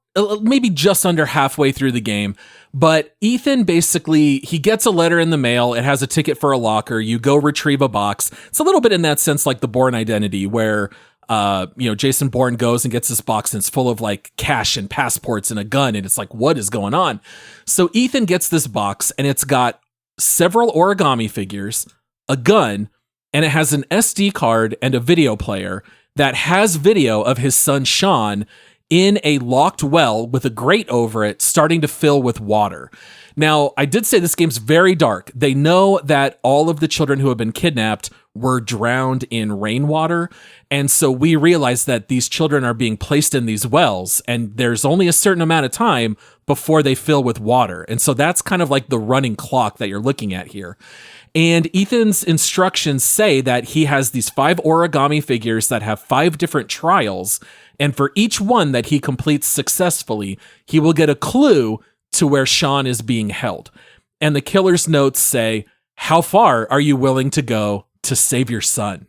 [SPEAKER 3] maybe just under halfway through the game. But Ethan basically, he gets a letter in the mail. It has a ticket for a locker. You go retrieve a box. It's a little bit in that sense like the Bourne Identity where, Jason Bourne goes and gets this box and it's full of like cash and passports and a gun. And it's like, what is going on? So Ethan gets this box and it's got several origami figures, a gun, and it has an SD card and a video player that has video of his son, Sean, in a locked well with a grate over it starting to fill with water. Now, I did say this game's very dark. They know that all of the children who have been kidnapped were drowned in rainwater. And so we realize that these children are being placed in these wells and there's only a certain amount of time before they fill with water. And so that's kind of like the running clock that you're looking at here. And Ethan's instructions say that he has these 5 origami figures that have 5 different trials. And for each one that he completes successfully, he will get a clue to where Sean is being held. And the killer's notes say, how far are you willing to go to save your son?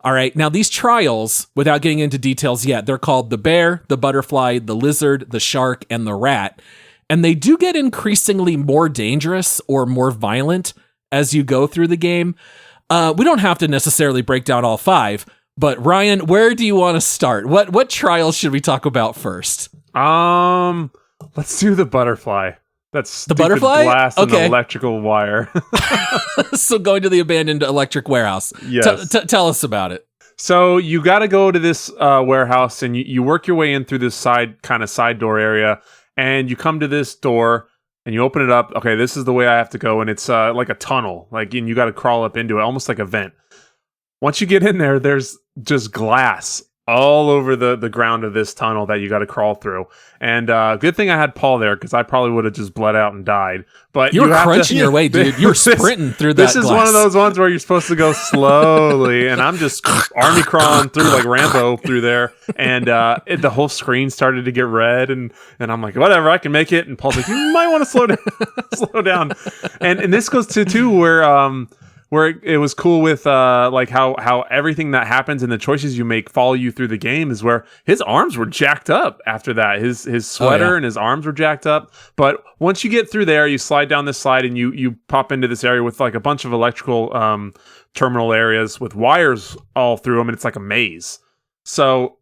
[SPEAKER 3] All right. Now, these trials, without getting into details yet, they're called the bear, the butterfly, the lizard, the shark, and the rat. And they do get increasingly more dangerous or more violent as you go through the game. We don't have to necessarily break down all 5. But Ryan, where do you want to start? What trials should we talk about first?
[SPEAKER 5] Let's do the butterfly. That's
[SPEAKER 3] the butterfly
[SPEAKER 5] glass and the electrical wire.
[SPEAKER 3] So going to the abandoned electric warehouse.
[SPEAKER 5] Yes.
[SPEAKER 3] Tell us about it.
[SPEAKER 5] So you got to go to this warehouse and you work your way in through this side door area, and you come to this door and you open it up. Okay, this is the way I have to go, and it's like a tunnel, and you got to crawl up into it, almost like a vent. Once you get in there, there's just glass all over the ground of this tunnel that you got to crawl through. And good thing I had Paul there because I probably would have just bled out and died. But
[SPEAKER 3] you were crunching your way, dude. You were sprinting through that.
[SPEAKER 5] This is one of those ones where you're supposed to go slowly, and I'm just army crawling through like Rambo through there. And the whole screen started to get red, and I'm like, whatever, I can make it. And Paul's like, you might want to slow down, slow down. And this goes to too where where it was cool with like how everything that happens and the choices you make follow you through the game is where his arms were jacked up after that. His sweater and his arms were jacked up. But once you get through there, you slide down this slide and you pop into this area with like a bunch of electrical terminal areas with wires all through them, and it's like a maze. So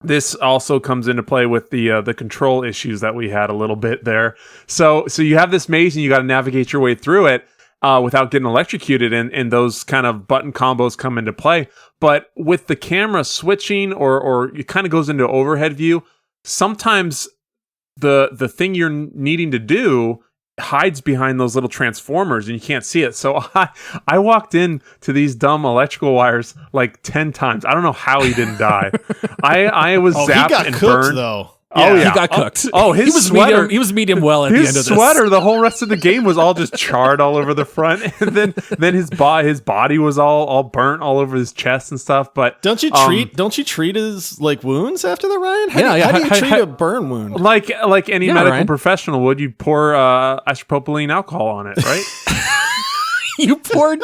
[SPEAKER 5] this also comes into play with the control issues that we had a little bit there. So you have this maze and you got to navigate your way through it without getting electrocuted, and those kind of button combos come into play. But with the camera switching or it kind of goes into overhead view, sometimes the thing you're needing to do hides behind those little transformers and you can't see it. So I walked in to these dumb electrical wires like 10 times. I don't know how he didn't die. I was zapped
[SPEAKER 4] he got
[SPEAKER 5] and
[SPEAKER 4] cooked,
[SPEAKER 5] burned.
[SPEAKER 4] Though.
[SPEAKER 5] Oh yeah,
[SPEAKER 1] he got cooked.
[SPEAKER 5] Oh, his sweater.
[SPEAKER 1] He was medium well at the end of
[SPEAKER 5] His
[SPEAKER 1] this.
[SPEAKER 5] sweater. The whole rest of the game was all just charred all over the front, and then his body was all burnt all over his chest and stuff. But
[SPEAKER 4] don't you treat his like wounds after the Ryan? How do you treat a burn wound?
[SPEAKER 5] Like any medical
[SPEAKER 1] Ryan.
[SPEAKER 5] professional would, you pour isopropylene alcohol on it, right?
[SPEAKER 1] You poor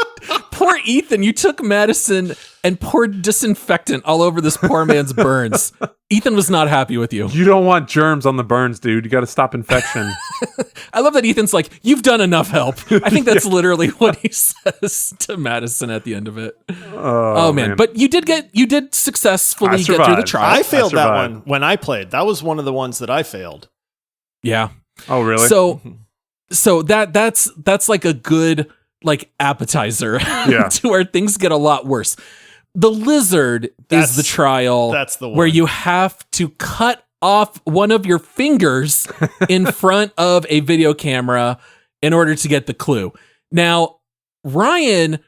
[SPEAKER 1] Ethan. You took medicine and poured disinfectant all over this poor man's burns. Ethan was not happy with you.
[SPEAKER 5] You don't want germs on the burns, dude. You got to stop infection.
[SPEAKER 1] I love that Ethan's like, you've done enough help. I think that's literally what he says to Madison at the end of it. Oh man. But you did successfully get through the trial.
[SPEAKER 4] I failed that one when I played. That was one of the ones that I failed.
[SPEAKER 1] Yeah.
[SPEAKER 5] Oh really?
[SPEAKER 1] So that's like a good like appetizer to where things get a lot worse. The lizard is the trial.
[SPEAKER 4] That's the one
[SPEAKER 1] where you have to cut off one of your fingers in front of a video camera in order to get the clue. Now, Ryan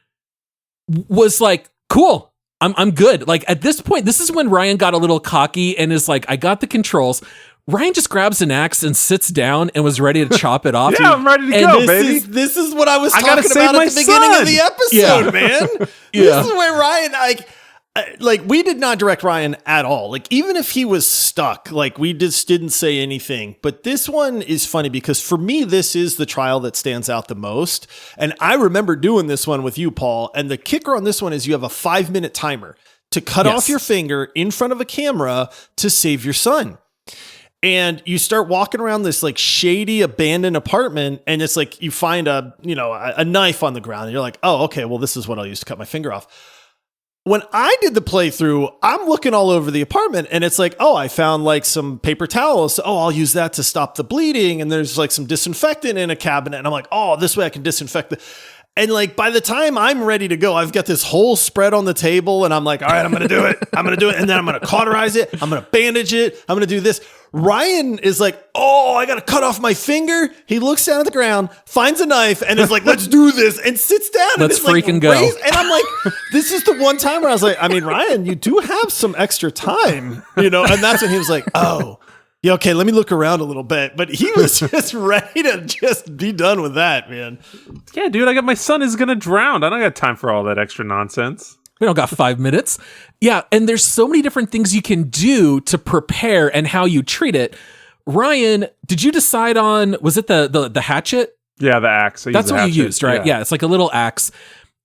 [SPEAKER 1] was like, cool, I'm good. Like at this point, this is when Ryan got a little cocky and is like, I got the controls. Ryan just grabs an axe and sits down and was ready to chop it off.
[SPEAKER 5] Yeah, I'm ready to go, baby.
[SPEAKER 4] This is what I was talking
[SPEAKER 5] gotta
[SPEAKER 4] about at the beginning of the episode, man. This is where Ryan, like we did not direct Ryan at all. Like even if he was stuck, like we just didn't say anything. But this one is funny because for me, this is the trial that stands out the most. And I remember doing this one with you, Paul. And the kicker on this one is you have a 5-minute timer to cut off your finger in front of a camera to save your son. And you start walking around this like shady abandoned apartment and it's like you find a knife on the ground and you're like, oh, okay, well, this is what I'll use to cut my finger off. When I did the playthrough, I'm looking all over the apartment and it's like, oh, I found like some paper towels. Oh, I'll use that to stop the bleeding. And there's like some disinfectant in a cabinet. And I'm like, oh, this way I can disinfect it. And like, by the time I'm ready to go, I've got this whole spread on the table and I'm like, all right, I'm going to do it. I'm going to do it. And then I'm going to cauterize it. I'm going to bandage it. I'm going to do this. Ryan is like, oh, I got to cut off my finger. He looks down at the ground, finds a knife and is like, let's do this and sits down.
[SPEAKER 1] Let's freaking go.
[SPEAKER 4] And I'm like, this is the one time where I was like, I mean, Ryan, you do have some extra time, and that's when he was like, oh, yeah, okay, let me look around a little bit. But he was just ready to just be done with that, man.
[SPEAKER 5] Yeah, dude, I got my son is going to drown. I don't got time for all that extra nonsense.
[SPEAKER 1] We don't got 5 minutes. Yeah, and there's so many different things you can do to prepare and how you treat it. Ryan, did you decide on, was it the hatchet?
[SPEAKER 5] Yeah, the axe.
[SPEAKER 1] That's what you used, right? Yeah, it's like a little axe.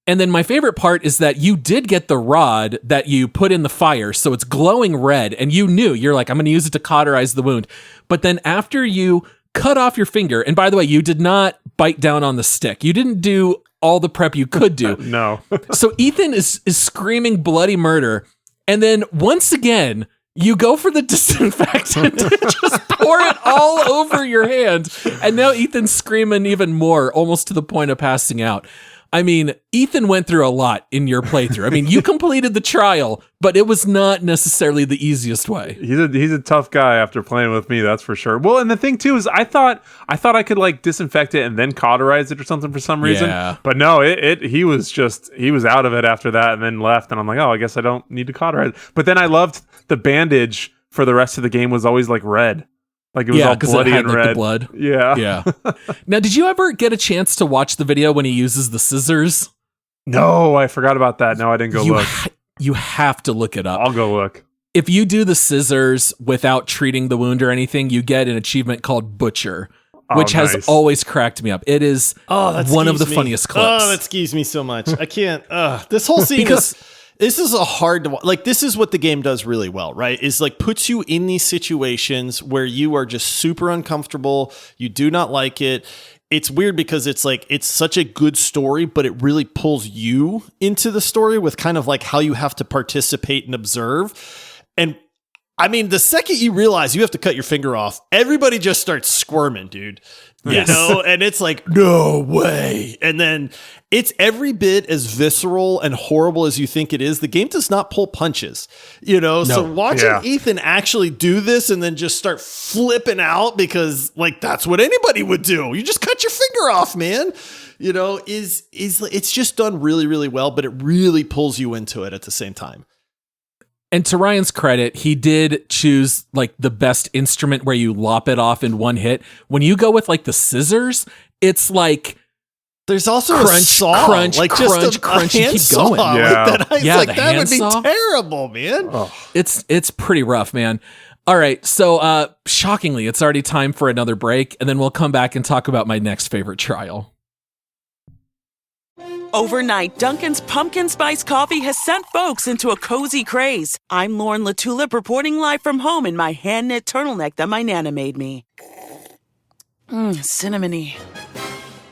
[SPEAKER 1] And then my favorite part is that you did get the rod that you put in the fire, so it's glowing red, and you're like, I'm going to use it to cauterize the wound. But then after you cut off your finger, and by the way, you did not bite down on the stick. You didn't do all the prep you could do.
[SPEAKER 5] No.
[SPEAKER 1] So Ethan is screaming bloody murder, and then once again, you go for the disinfectant and just pour it all over your hand, and now Ethan's screaming even more, almost to the point of passing out. I mean, Ethan went through a lot in your playthrough. I mean, you completed the trial, but it was not necessarily the easiest way.
[SPEAKER 5] He's a tough guy after playing with me, that's for sure. Well, and the thing too is I thought I could like disinfect it and then cauterize it or something for some reason.
[SPEAKER 1] Yeah.
[SPEAKER 5] But no, he was out of it after that and then left, and I'm like, oh, I guess I don't need to cauterize. But then I loved the bandage for the rest of the game was always like red. Like it was all bloody and red.
[SPEAKER 1] The blood.
[SPEAKER 5] Yeah.
[SPEAKER 1] Yeah. Now, did you ever get a chance to watch the video when he uses the scissors?
[SPEAKER 5] No, I forgot about that. No, I didn't go look.
[SPEAKER 1] You have to look it up.
[SPEAKER 5] I'll go look.
[SPEAKER 1] If you do the scissors without treating the wound or anything, you get an achievement called Butcher.
[SPEAKER 3] which has
[SPEAKER 5] nice.
[SPEAKER 3] always cracked me up. It is one of the funniest clips.
[SPEAKER 4] Oh, that skeeves me so much. I can't. This whole scene this is a hard to like. This is what the game does really well, right? Is like puts you in these situations where you are just super uncomfortable. You do not like it. It's weird because it's like it's such a good story, but it really pulls you into the story with kind of like how you have to participate and observe. And I mean, the second you realize you have to cut your finger off, everybody just starts squirming, dude.
[SPEAKER 3] Yes.
[SPEAKER 4] You know, and it's like, no way. And then it's every bit as visceral and horrible as you think it is. The game does not pull punches, you know? So watching Ethan actually do this and then just start flipping out because like, that's what anybody would do. You just cut your finger off, man. You know, it's just done really, really well, but it really pulls you into it at the same time.
[SPEAKER 3] And to Ryan's credit, he did choose like the best instrument where you lop it off in one hit. When you go with like the scissors, it's like
[SPEAKER 4] there's also
[SPEAKER 3] crunch,
[SPEAKER 4] a saw,
[SPEAKER 3] crunch,
[SPEAKER 4] like
[SPEAKER 3] crunch,
[SPEAKER 4] just
[SPEAKER 3] crunch,
[SPEAKER 4] a hand
[SPEAKER 3] and keep
[SPEAKER 4] saw.
[SPEAKER 3] going.
[SPEAKER 4] Like that would be
[SPEAKER 3] saw.
[SPEAKER 4] terrible, man.
[SPEAKER 5] Oh.
[SPEAKER 3] It's pretty rough, man. All right, so shockingly, it's already time for another break, and then we'll come back and talk about my next favorite trial.
[SPEAKER 8] Overnight, Dunkin's pumpkin spice coffee has sent folks into a cozy craze. I'm Lauren LaTulip reporting live from home in my hand-knit turtleneck that my Nana made me. Cinnamony.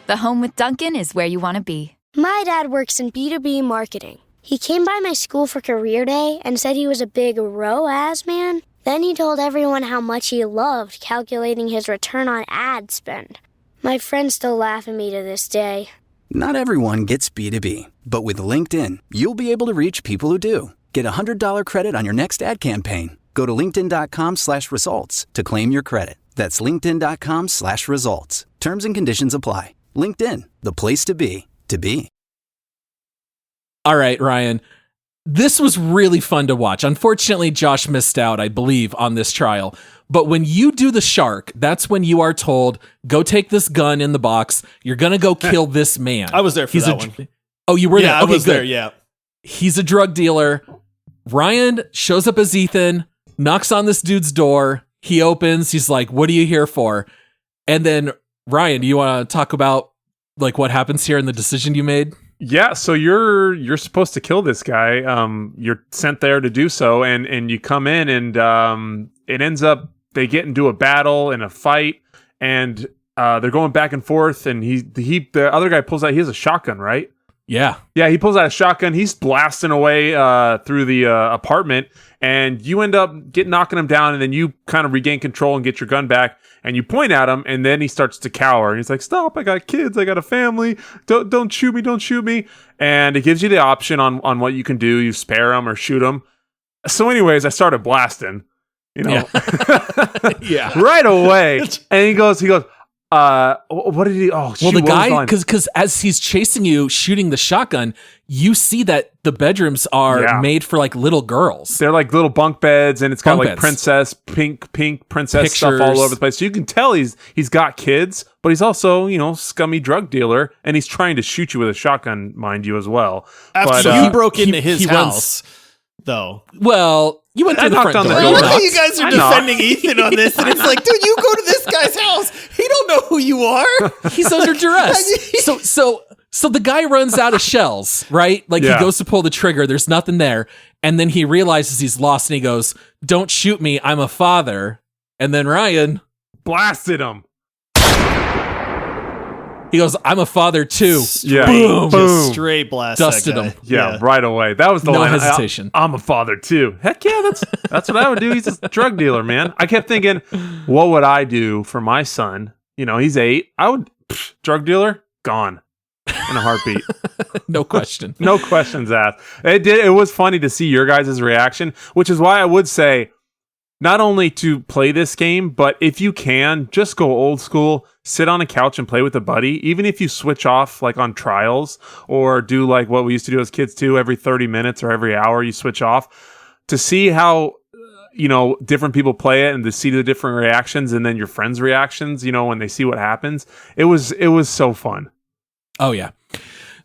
[SPEAKER 9] The home with Dunkin' is where you want to be.
[SPEAKER 10] My dad works in B2B marketing. He came by my school for career day and said he was a big ROAS man. Then he told everyone how much he loved calculating his return on ad spend. My friends still laugh at me to this day.
[SPEAKER 11] Not everyone gets B2B, but with LinkedIn, you'll be able to reach people who do. Get a $100 credit on your next ad campaign. Go to linkedin.com/results to claim your credit. That's linkedin.com/results. Terms and conditions apply. LinkedIn, the place to be, to be.
[SPEAKER 3] All right, Ryan, this was really fun to watch. Unfortunately, Josh missed out, I believe, on this trial. But when you do the shark, that's when you are told, go take this gun in the box. You're going to go kill this man.
[SPEAKER 4] I was there for that one.
[SPEAKER 3] Oh, you were there?
[SPEAKER 4] Yeah,
[SPEAKER 3] okay,
[SPEAKER 4] I was
[SPEAKER 3] good.
[SPEAKER 4] there, yeah.
[SPEAKER 3] He's a drug dealer. Ryan shows up as Ethan, knocks on this dude's door. He opens. He's like, what are you here for? And then, Ryan, do you want to talk about like what happens here and the decision you made?
[SPEAKER 5] Yeah, so you're supposed to kill this guy. You're sent there to do so, and you come in, and it ends up they get into a battle and a fight, and they're going back and forth. And the other guy pulls out. He has a shotgun, right?
[SPEAKER 3] Yeah,
[SPEAKER 5] he pulls out a shotgun. He's blasting away through the apartment, and you end up knocking him down, and then you kind of regain control and get your gun back. And you point at him, and then he starts to cower. And he's like, stop, I got kids, I got a family. Don't shoot me. And it gives you the option on what you can do. You spare him or shoot him. So anyways, I started blasting,
[SPEAKER 3] yeah.
[SPEAKER 5] right away. And he goes, what did he, oh, shoot,
[SPEAKER 3] well, the guy, because as he's chasing you, shooting the shotgun, you see that the bedrooms are made for like little girls.
[SPEAKER 5] They're like little bunk beds, and it's got like
[SPEAKER 3] beds.
[SPEAKER 5] princess, pink princess
[SPEAKER 3] Pictures.
[SPEAKER 5] stuff all over the place. So you can tell he's got kids, but he's also, scummy drug dealer, and he's trying to shoot you with a shotgun, mind you, as well.
[SPEAKER 4] So you broke into his house, though.
[SPEAKER 3] Well, you went through the front door.
[SPEAKER 4] I love how you guys are defending Ethan on this, and it's like, dude, you go to this guy's house. He don't know who you are.
[SPEAKER 3] He's under duress. So the guy runs out of shells, right? Like he goes to pull the trigger. There's nothing there. And then he realizes he's lost and he goes, don't shoot me. I'm a father. And then Ryan
[SPEAKER 5] blasted him.
[SPEAKER 3] He goes, I'm a father too.
[SPEAKER 5] Boom.
[SPEAKER 4] Just straight blast.
[SPEAKER 3] Dusted
[SPEAKER 4] that guy.
[SPEAKER 3] him.
[SPEAKER 5] Yeah, right away. That was the
[SPEAKER 3] no
[SPEAKER 5] line.
[SPEAKER 3] hesitation.
[SPEAKER 5] I'm a father too. Heck yeah, that's what I would do. He's a drug dealer, man. I kept thinking, what would I do for my son? He's 8. I would drug dealer gone in a heartbeat.
[SPEAKER 3] No question.
[SPEAKER 5] No questions asked. It was funny to see your guys' reaction, which is why I would say not only to play this game, but if you can, just go old school, sit on a couch and play with a buddy. Even if you switch off like on trials or do like what we used to do as kids too, every 30 minutes or every hour you switch off to see how, different people play it and to see the different reactions and then your friends' reactions, when they see what happens. It was so fun.
[SPEAKER 3] Oh yeah.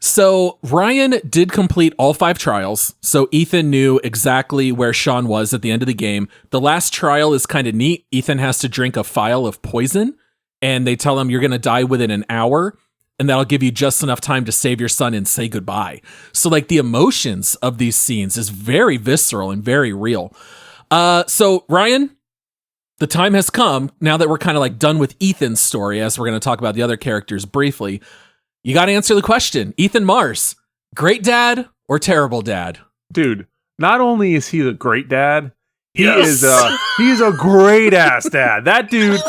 [SPEAKER 3] So Ryan did complete all 5 trials, so Ethan knew exactly where Sean was at the end of the game. The last trial is kind of neat. Ethan has to drink a phial of poison, and they tell him you're going to die within an hour, and that'll give you just enough time to save your son and say goodbye. So like the emotions of these scenes is very visceral and very real. So Ryan, the time has come now that we're kind of like done with Ethan's story, as we're going to talk about the other characters briefly. You got to answer the question. Ethan Mars, great dad or terrible dad?
[SPEAKER 5] Dude, not only is he the great dad, he's a great ass dad. That dude,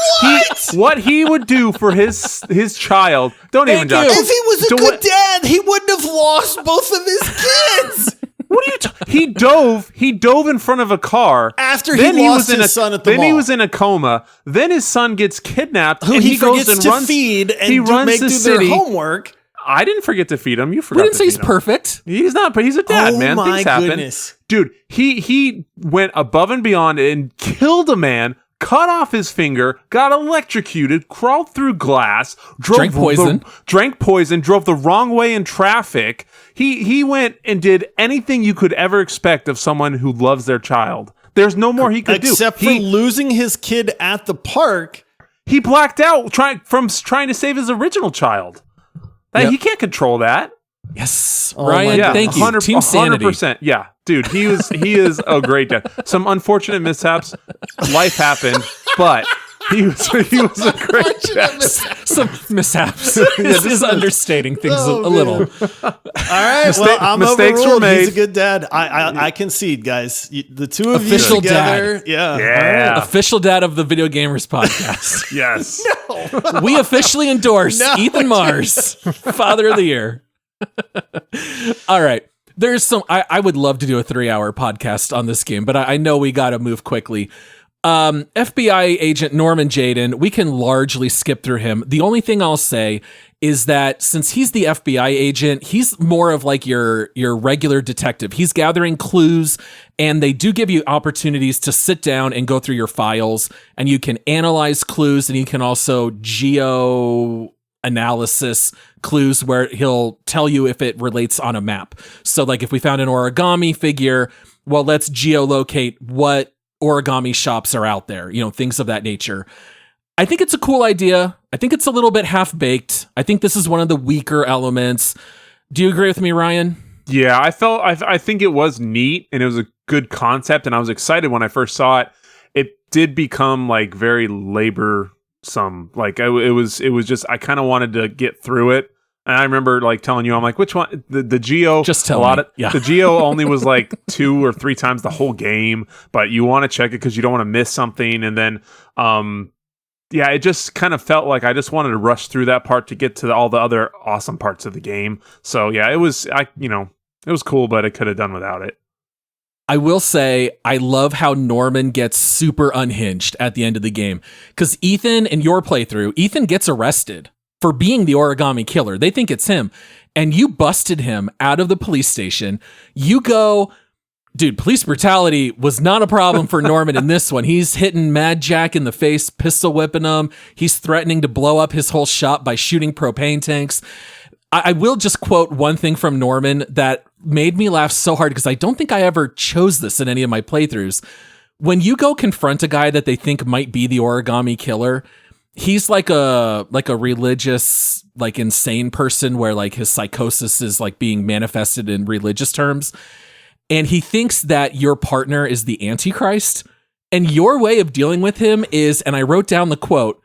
[SPEAKER 5] what he would do for his child. Don't even judge.
[SPEAKER 4] If he was a good dad, he wouldn't have lost both of his kids.
[SPEAKER 5] What are you he dove in front of a car
[SPEAKER 4] after he lost his son at the mall.
[SPEAKER 5] Then he was in a coma. Then his son gets kidnapped,
[SPEAKER 4] who
[SPEAKER 5] and
[SPEAKER 4] he
[SPEAKER 5] goes
[SPEAKER 4] forgets
[SPEAKER 5] and
[SPEAKER 4] to
[SPEAKER 5] runs,
[SPEAKER 4] feed and
[SPEAKER 5] he runs
[SPEAKER 4] make
[SPEAKER 5] the
[SPEAKER 4] do
[SPEAKER 5] city.
[SPEAKER 4] their homework.
[SPEAKER 5] I didn't forget to feed him. You forgot.
[SPEAKER 3] We didn't say he's
[SPEAKER 5] feed him.
[SPEAKER 3] perfect.
[SPEAKER 5] He's not, but he's a dad, man.
[SPEAKER 4] My
[SPEAKER 5] Things happen.
[SPEAKER 4] goodness.
[SPEAKER 5] Dude, he went above and beyond and killed a man, cut off his finger, got electrocuted, crawled through glass, drank poison, drove the wrong way in traffic. He went and did anything you could ever expect of someone who loves their child. There's no more he could do.
[SPEAKER 4] Except for losing his kid at the park.
[SPEAKER 5] He blacked out trying to save his original child. He can't control that.
[SPEAKER 3] Yes, Ryan, thank you. Team Sanity.
[SPEAKER 5] 100%. Yeah, dude, he is a great dad. Some unfortunate mishaps, life happened, but he was a great dad.
[SPEAKER 3] Some mishaps. This is understating things a little.
[SPEAKER 4] All right, I'm
[SPEAKER 5] mistakes
[SPEAKER 4] overruled.
[SPEAKER 5] were made.
[SPEAKER 4] He's a good dad. I concede, guys. The two of
[SPEAKER 3] Official
[SPEAKER 4] you together.
[SPEAKER 3] dad.
[SPEAKER 4] Yeah.
[SPEAKER 3] Official dad of the Video Gamers podcast.
[SPEAKER 5] Yes.
[SPEAKER 3] We officially endorse Ethan Mars, Father of the Year. All right. There's some, I would love to do a 3-hour podcast on this game, but I know we got to move quickly. FBI agent Norman Jayden, we can largely skip through him. The only thing I'll say is that since he's the FBI agent, he's more of like your regular detective. He's gathering clues, and they do give you opportunities to sit down and go through your files, and you can analyze clues, and you can also geo-analysis clues where he'll tell you if it relates on a map. So like if we found an origami figure, well, let's geolocate what origami shops are out there, things of that nature. I think it's a cool idea. I think it's a little bit half-baked. I think this is one of the weaker elements. Do you agree with me, Ryan?
[SPEAKER 5] Yeah, I think it was neat, and it was a good concept, and I was excited when I first saw it. It did become like very laborsome. Like it was just, I kind of wanted to get through it. And I remember like telling you, I'm like, which one? The Geo,
[SPEAKER 3] just tell me.
[SPEAKER 5] The Geo only was like 2 or 3 times the whole game, but you want to check it because you don't want to miss something. And then, it just kind of felt like I just wanted to rush through that part to get to all the other awesome parts of the game. So yeah, it was cool, but I could have done without it.
[SPEAKER 3] I will say, I love how Norman gets super unhinged at the end of the game, because Ethan, in your playthrough, Ethan gets arrested for being the origami killer. They think it's him. And you busted him out of the police station. You go, dude, police brutality was not a problem for Norman in this one. He's hitting Mad Jack in the face, pistol whipping him. He's threatening to blow up his whole shop by shooting propane tanks. I will just quote one thing from Norman that made me laugh so hard, because I don't think I ever chose this in any of my playthroughs. When you go confront a guy that they think might be the origami killer, he's like a religious, like insane person where like his psychosis is like being manifested in religious terms. And he thinks that your partner is the Antichrist. And your way of dealing with him is, and I wrote down the quote,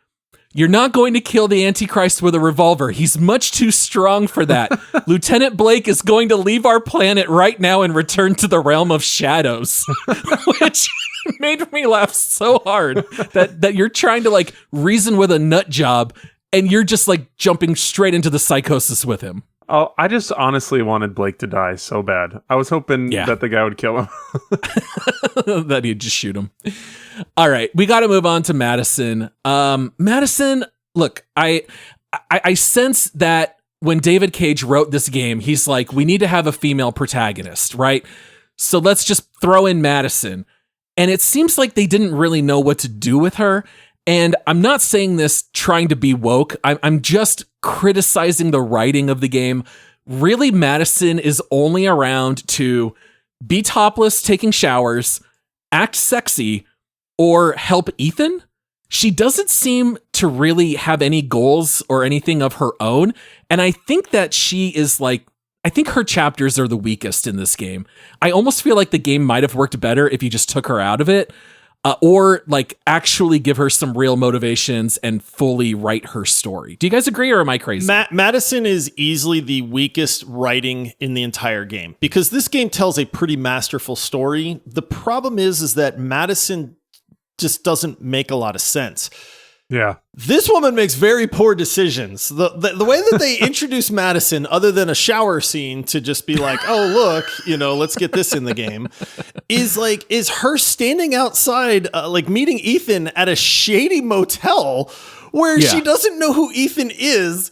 [SPEAKER 3] "You're not going to kill the Antichrist with a revolver. He's much too strong for that. Lieutenant Blake is going to leave our planet right now and return to the realm of shadows." Which made me laugh so hard that you're trying to like reason with a nut job, and you're just like jumping straight into the psychosis with him.
[SPEAKER 5] Oh, I just honestly wanted Blake to die so bad. I was hoping that the guy would kill him.
[SPEAKER 3] That he'd just shoot him. All right, we got to move on to Madison. Madison, look, I sense that when David Cage wrote this game, he's like, we need to have a female protagonist, right? So let's just throw in Madison. And it seems like they didn't really know what to do with her. And I'm not saying this trying to be woke. I'm just criticizing the writing of the game. Really, Madison is only around to be topless, taking showers, act sexy, or help Ethan. She doesn't seem to really have any goals or anything of her own. And I think that she is like, I think her chapters are the weakest in this game. I almost feel like the game might have worked better if you just took her out of it, or like actually give her some real motivations and fully write her story. Do you guys agree, or am I crazy?
[SPEAKER 4] Madison is easily the weakest writing in the entire game because this game tells a pretty masterful story. The problem is that Madison just doesn't make a lot of sense.
[SPEAKER 5] Yeah.
[SPEAKER 4] This woman makes very poor decisions. The way that they introduce Madison, other than a shower scene to just be like, oh, look, let's get this in the game, is her standing outside, like meeting Ethan at a shady motel where she doesn't know who Ethan is.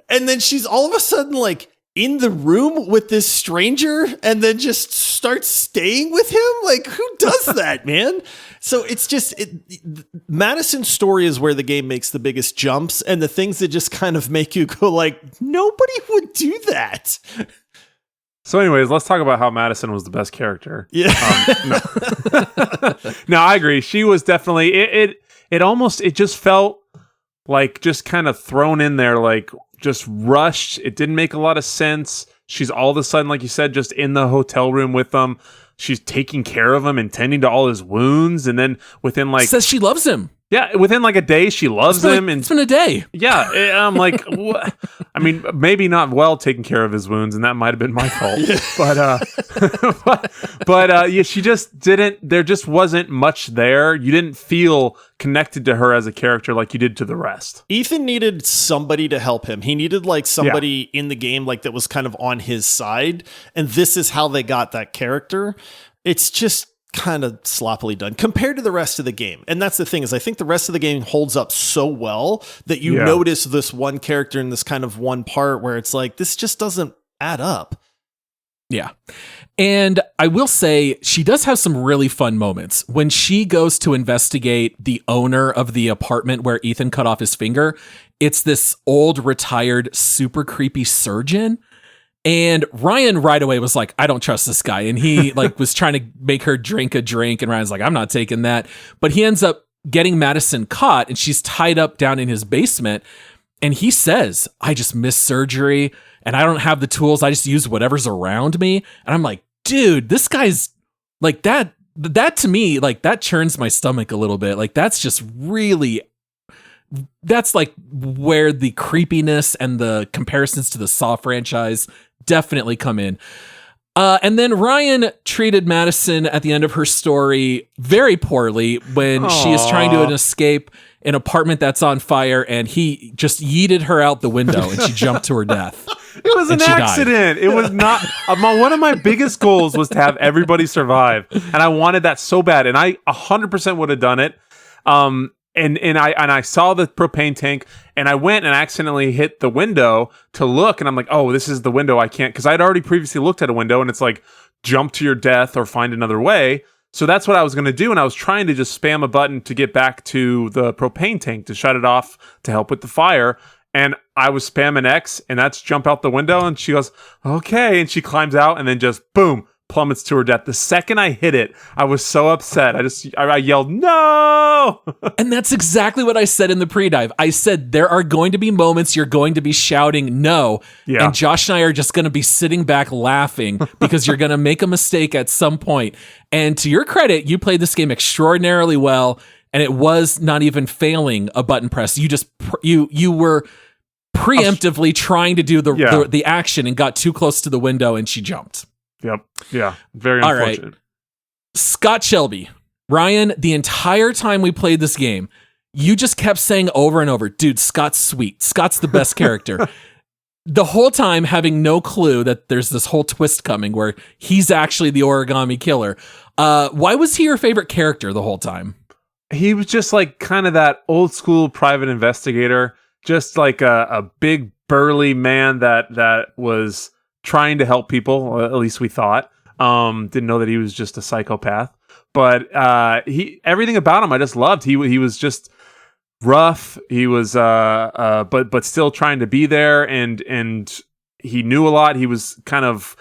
[SPEAKER 4] And then she's all of a sudden like in the room with this stranger and then just starts staying with him. Like, who does that, man? So it's just Madison's story is where the game makes the biggest jumps and the things that just kind of make you go like, nobody would do that.
[SPEAKER 5] So anyways, let's talk about how Madison was the best character.
[SPEAKER 4] Yeah.
[SPEAKER 5] No, I agree. She was definitely, it just felt like just kind of thrown in there, like just rushed. It didn't make a lot of sense. She's all of a sudden, like you said, just in the hotel room with them. She's taking care of him and tending to all his wounds. And then within like...
[SPEAKER 3] Says she loves him.
[SPEAKER 5] Yeah, within like a day, she loves him.
[SPEAKER 3] It's been a day.
[SPEAKER 5] Yeah, I'm like, what? I mean, maybe not well taking care of his wounds, and that might have been my fault. But yeah, she just didn't. There just wasn't much there. You didn't feel connected to her as a character like you did to the rest.
[SPEAKER 4] Ethan needed somebody to help him. He needed like somebody in the game like that was kind of on his side, and this is how they got that character. It's just kind of sloppily done compared to the rest of the game. And that's the thing, is I think the rest of the game holds up so well that you notice this one character in this kind of one part where it's like, this just doesn't add up.
[SPEAKER 3] Yeah. And I will say she does have some really fun moments when she goes to investigate the owner of the apartment where Ethan cut off his finger. It's this old retired super creepy surgeon. And Ryan right away was like, I don't trust this guy. And he like was trying to make her drink a drink. And Ryan's like, I'm not taking that. But he ends up getting Madison caught and she's tied up down in his basement. And he says, I just missed surgery and I don't have the tools. I just use whatever's around me. And I'm like, dude, this guy's like that to me, like that churns my stomach a little bit. Like that's just really, that's like where the creepiness and the comparisons to the Saw franchise definitely come in. And then Ryan treated Madison at the end of her story very poorly when she is trying to escape an apartment that's on fire, and he just yeeted her out the window and she jumped to her death.
[SPEAKER 5] It was an accident. It was not one of my biggest goals was to have everybody survive, and I wanted that so bad, and I 100% would have done it. And I saw the propane tank and I went and accidentally hit the window to look, and I'm like, oh, this is the window. I can't, because I'd already previously looked at a window and it's like jump to your death or find another way. So that's what I was going to do. And I was trying to just spam a button to get back to the propane tank to shut it off to help with the fire. And I was spamming X, and that's jump out the window. And she goes, okay. And she climbs out and then just boom, plummets to her death. The second I hit it, I was so upset. I yelled, no!
[SPEAKER 3] And that's exactly what I said in the pre-dive. I said, there are going to be moments you're going to be shouting no. Yeah. And Josh and I are just going to be sitting back laughing because you're going to make a mistake at some point. And to your credit, you played this game extraordinarily well. And it was not even failing a button press. You just, you were preemptively trying to do the action and got too close to the window and she jumped.
[SPEAKER 5] Yep. Yeah. Very unfortunate.
[SPEAKER 3] All right. Scott Shelby. Ryan, the entire time we played this game, you just kept saying over and over, dude, Scott's sweet. Scott's the best character. The whole time having no clue that there's this whole twist coming where he's actually the origami killer. Why was he your favorite character the whole time?
[SPEAKER 5] He was just like kind of that old school private investigator, just like a big burly man that was trying to help people, at least we thought. Didn't know that he was just a psychopath, but everything about him I just loved. He was just rough. He was but still trying to be there, and he knew a lot. He was kind of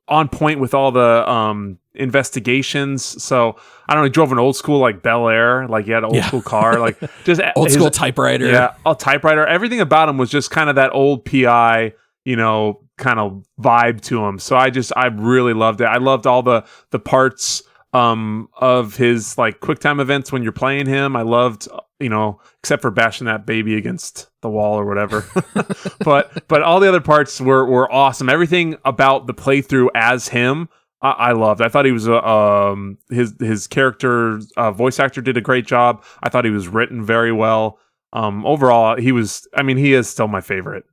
[SPEAKER 5] on point with all the investigations. So I don't know, he drove an old school like Bel Air, like he had an old school car, like just
[SPEAKER 1] old school typewriter.
[SPEAKER 5] Yeah, a typewriter. Everything about him was just kind of that old PI, kind of vibe to him. So I really loved it. I loved all the parts of his like QuickTime events when you're playing him. I loved, except for bashing that baby against the wall or whatever. but all the other parts were awesome. Everything about the playthrough as him, I loved. I thought he was his character voice actor did a great job. I thought he was written very well. Overall, he is still my favorite.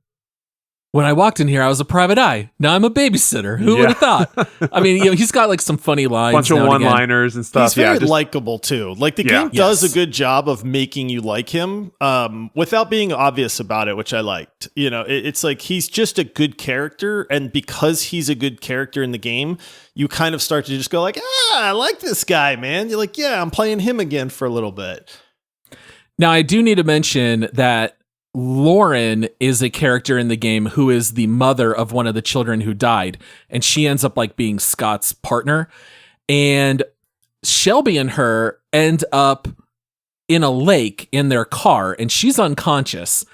[SPEAKER 3] When I walked in here, I was a private eye. Now I'm a babysitter. Who would have thought? I mean, he's got like some funny lines.
[SPEAKER 5] Bunch of one-liners and stuff.
[SPEAKER 4] He's very likable too. Like the game does a good job of making you like him without being obvious about it, which I liked. It's like he's just a good character. And because he's a good character in the game, you kind of start to just go like, I like this guy, man. You're like, yeah, I'm playing him again for a little bit.
[SPEAKER 3] Now, I do need to mention that Lauren is a character in the game who is the mother of one of the children who died, and she ends up like being Scott's partner. And Shelby and her end up in a lake in their car, and she's unconscious.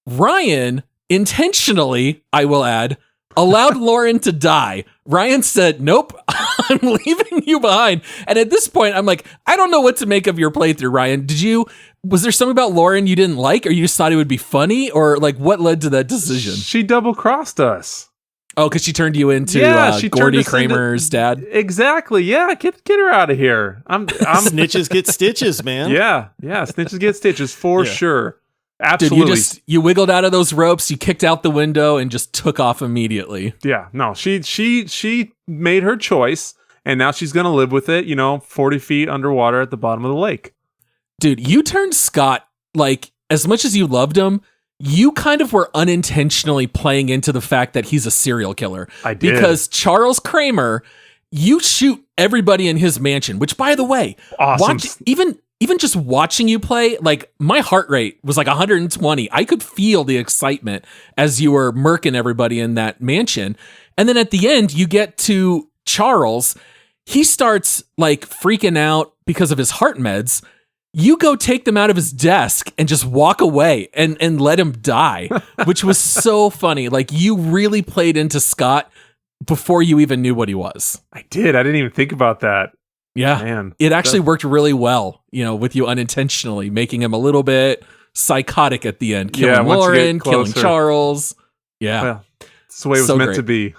[SPEAKER 3] Ryan intentionally, I will add, allowed Lauren to die. Ryan said, nope, I'm leaving you behind. And at this point, I'm like, I don't know what to make of your playthrough, Ryan. Was there something about Lauren you didn't like, or you just thought it would be funny, or like what led to that decision?
[SPEAKER 5] She double-crossed us.
[SPEAKER 3] Oh, because she turned you into Gordy Kramer's dad?
[SPEAKER 5] Exactly. Yeah, get her out of here. I'm
[SPEAKER 4] Snitches get stitches, man.
[SPEAKER 5] Yeah, snitches get stitches for sure. Absolutely.
[SPEAKER 3] Dude, you wiggled out of those ropes, you kicked out the window, and just took off immediately.
[SPEAKER 5] Yeah, no, she made her choice, and now she's going to live with it, 40 feet underwater at the bottom of the lake.
[SPEAKER 3] Dude, you turned Scott, like, as much as you loved him, you kind of were unintentionally playing into the fact that he's a serial killer.
[SPEAKER 5] I did.
[SPEAKER 3] Because Charles Kramer, you shoot everybody in his mansion, which, by the way,
[SPEAKER 5] awesome.
[SPEAKER 3] Even just watching you play, like, my heart rate was like 120. I could feel the excitement as you were murking everybody in that mansion. And then at the end, you get to Charles. He starts, like, freaking out because of his heart meds. You go take them out of his desk and just walk away and let him die, which was so funny. Like, you really played into Scott before you even knew what he was.
[SPEAKER 5] I did. I didn't even think about that.
[SPEAKER 3] Yeah,
[SPEAKER 5] man,
[SPEAKER 3] it actually worked really well, with you unintentionally, making him a little bit psychotic at the end. Killing Lauren, killing Charles. Yeah.
[SPEAKER 5] Well, that's the way it was meant to be.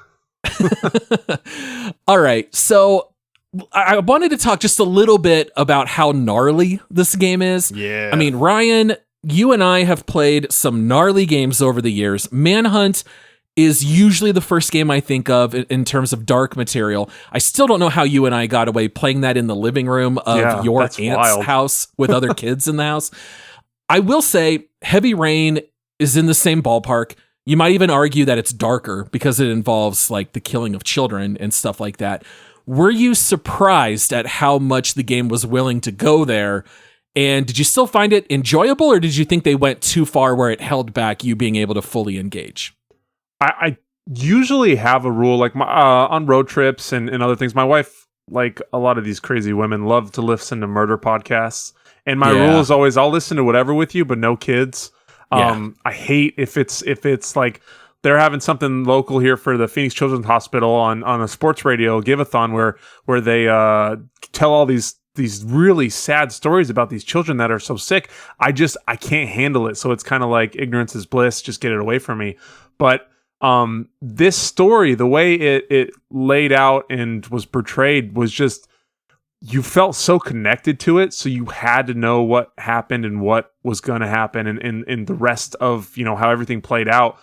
[SPEAKER 3] All right. So I wanted to talk just a little bit about how gnarly this game is.
[SPEAKER 4] Yeah.
[SPEAKER 3] I mean, Ryan, you and I have played some gnarly games over the years. Manhunt is usually the first game I think of in terms of dark material. I still don't know how you and I got away playing that in the living room of your aunt's house with other kids in the house. I will say Heavy Rain is in the same ballpark. You might even argue that it's darker because it involves like the killing of children and stuff like that. Were you surprised at how much the game was willing to go there? And did you still find it enjoyable, or did you think they went too far where it held back you being able to fully engage?
[SPEAKER 5] I usually have a rule like on road trips and other things. My wife, like a lot of these crazy women, love to listen to murder podcasts. And my rule is always, I'll listen to whatever with you, but no kids. I hate if it's like they're having something local here for the Phoenix Children's Hospital on a sports radio give-a-thon where they tell all these really sad stories about these children that are so sick. I can't handle it. So it's kind of like ignorance is bliss. Just get it away from me. But this story, the way it laid out and was portrayed was just, you felt so connected to it. So you had to know what happened and what was going to happen and the rest of, how everything played out.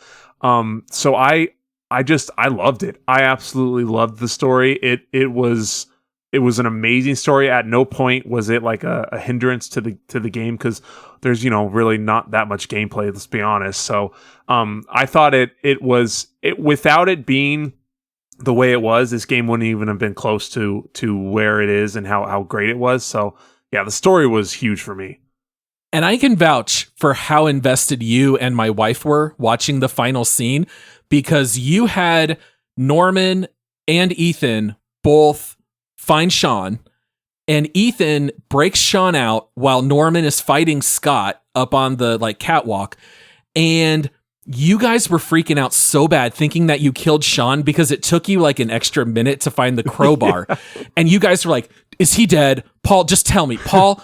[SPEAKER 5] So I loved it. I absolutely loved the story. It was an amazing story. At no point was it like a hindrance to the game, because there's really not that much gameplay, let's be honest. So I thought it was without it being the way it was, this game wouldn't even have been close to where it is and how great it was. So yeah, the story was huge for me.
[SPEAKER 3] And I can vouch for how invested you and my wife were watching the final scene, because you had Norman and Ethan both find Sean, and Ethan breaks Sean out while Norman is fighting Scott up on the like catwalk. And you guys were freaking out so bad thinking that you killed Sean because it took you like an extra minute to find the crowbar. And you guys were like, is he dead? Paul, just tell me. Paul,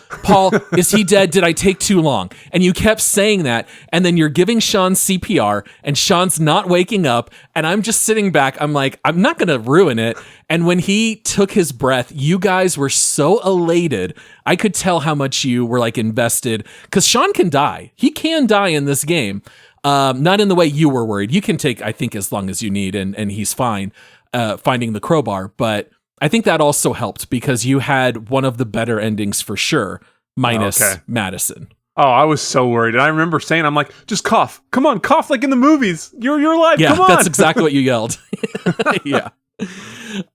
[SPEAKER 3] is he dead? Did I take too long? And you kept saying that. And then you're giving Sean CPR and Sean's not waking up. And I'm just sitting back. I'm like, I'm not going to ruin it. And when he took his breath, you guys were so elated. I could tell how much you were like invested because Sean can die. He can die in this game. Not in the way you were worried. You can take, I think, as long as you need, and he's fine finding the crowbar. But I think that also helped because you had one of the better endings for sure, minus Madison.
[SPEAKER 5] Oh, I was so worried. And I remember saying, I'm like, just cough. Come on, cough like in the movies. You're alive.
[SPEAKER 3] Yeah,
[SPEAKER 5] come on.
[SPEAKER 3] That's exactly what you yelled. Yeah.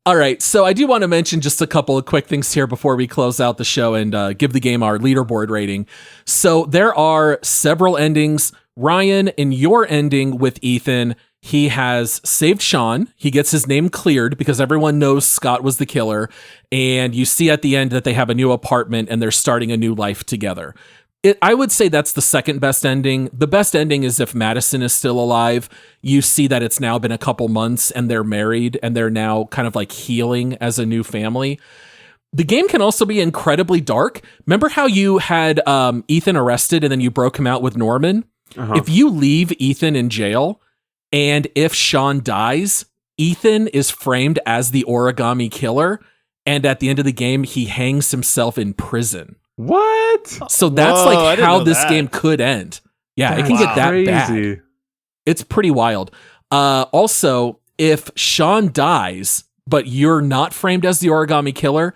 [SPEAKER 3] All right. So I do want to mention just a couple of quick things here before we close out the show and give the game our leaderboard rating. So there are several endings. Ryan, in your ending with Ethan, he has saved Sean. He gets his name cleared because everyone knows Scott was the killer. And you see at the end that they have a new apartment and they're starting a new life together. I would say that's the second best ending. The best ending is if Madison is still alive. You see that it's now been a couple months and they're married and they're now kind of like healing as a new family. The game can also be incredibly dark. Remember how you had Ethan arrested and then you broke him out with Norman? Uh-huh. If you leave Ethan in jail and if Sean dies, Ethan is framed as the origami killer. And at the end of the game, he hangs himself in prison.
[SPEAKER 5] What?
[SPEAKER 3] So that's like how this game could end. Yeah, it can get that bad. It's pretty wild. Also, if Sean dies, but you're not framed as the origami killer,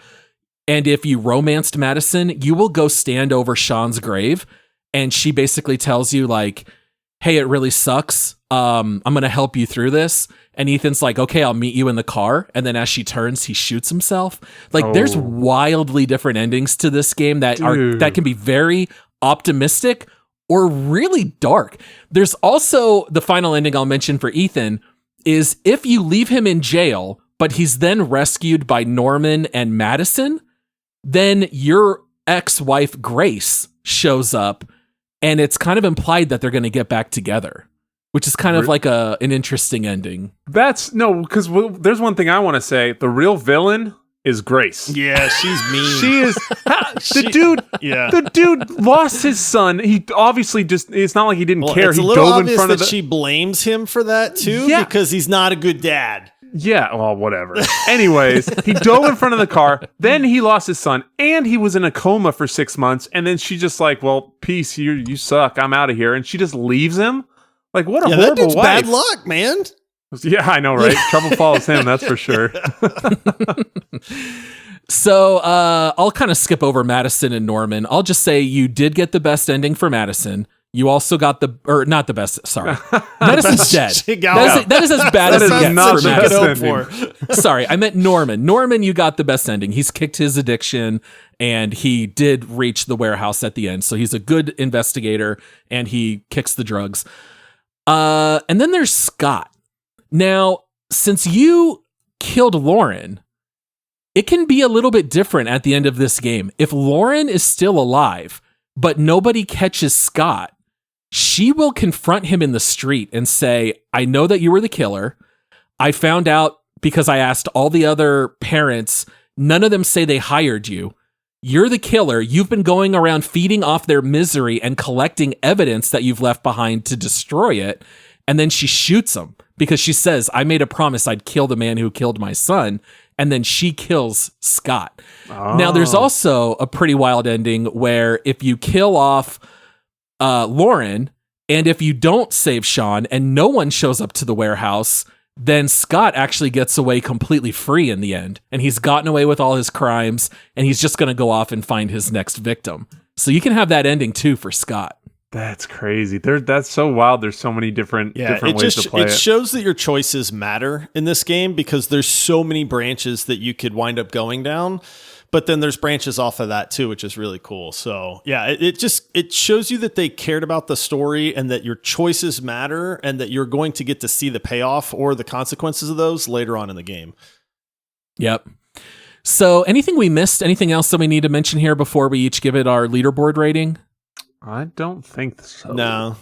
[SPEAKER 3] and if you romanced Madison, you will go stand over Sean's grave, and she basically tells you like, hey, it really sucks. I'm going to help you through this. And Ethan's like, okay, I'll meet you in the car. And then as she turns, he shoots himself. Like there's wildly different endings to this game that can be very optimistic or really dark. There's also the final ending I'll mention for Ethan is if you leave him in jail, but he's then rescued by Norman and Madison, then your ex-wife Grace shows up and it's kind of implied that they're going to get back together, which is kind of like an interesting ending.
[SPEAKER 5] That's no, because there's one thing I want to say. The real villain is Grace.
[SPEAKER 4] Yeah, she's mean.
[SPEAKER 5] She is. The dude lost his son. He obviously it's not like he didn't care.
[SPEAKER 4] It's a little obvious that she blames him for that too, because he's not a good dad.
[SPEAKER 5] Yeah, well, whatever. Anyways, he dove in front of the car, then he lost his son, and he was in a coma for 6 months, and then she just like, well, peace, you suck, I'm out of here, and she just leaves him? Like, what a horrible
[SPEAKER 4] that dude's
[SPEAKER 5] wife.
[SPEAKER 4] Bad luck, man.
[SPEAKER 5] Yeah, I know, right? Trouble follows him, that's for sure.
[SPEAKER 3] So I'll kind of skip over Madison and Norman. I'll just say you did get the best ending for Madison. You also got not the best. Sorry, Madison's dead. That is as bad as it gets for Madison. Sorry, I meant Norman. Norman, you got the best ending. He's kicked his addiction, and he did reach the warehouse at the end. So he's a good investigator, and he kicks the drugs. And then there's Scott. Now, since you killed Lauren, it can be a little bit different at the end of this game. If Lauren is still alive, but nobody catches Scott, she will confront him in the street and say, I know that you were the killer. I found out because I asked all the other parents. None of them say they hired you. You're the killer. You've been going around feeding off their misery and collecting evidence that you've left behind to destroy it. And then she shoots him because she says, I made a promise I'd kill the man who killed my son. And then she kills Scott. Oh. Now, there's also a pretty wild ending where if you kill off Lauren, and if you don't save Sean and no one shows up to the warehouse, then Scott actually gets away completely free in the end. And he's gotten away with all his crimes, and he's just going to go off and find his next victim. So you can have that ending too for Scott.
[SPEAKER 5] That's crazy. That's so wild. There's so many different ways to play it.
[SPEAKER 4] It shows that your choices matter in this game because there's so many branches that you could wind up going down. But then there's branches off of that too, which is really cool. So yeah, it shows you that they cared about the story and that your choices matter and that you're going to get to see the payoff or the consequences of those later on in the game.
[SPEAKER 3] Yep. So anything we missed? Anything else that we need to mention here before we each give it our leaderboard rating?
[SPEAKER 5] I don't think so.
[SPEAKER 4] No.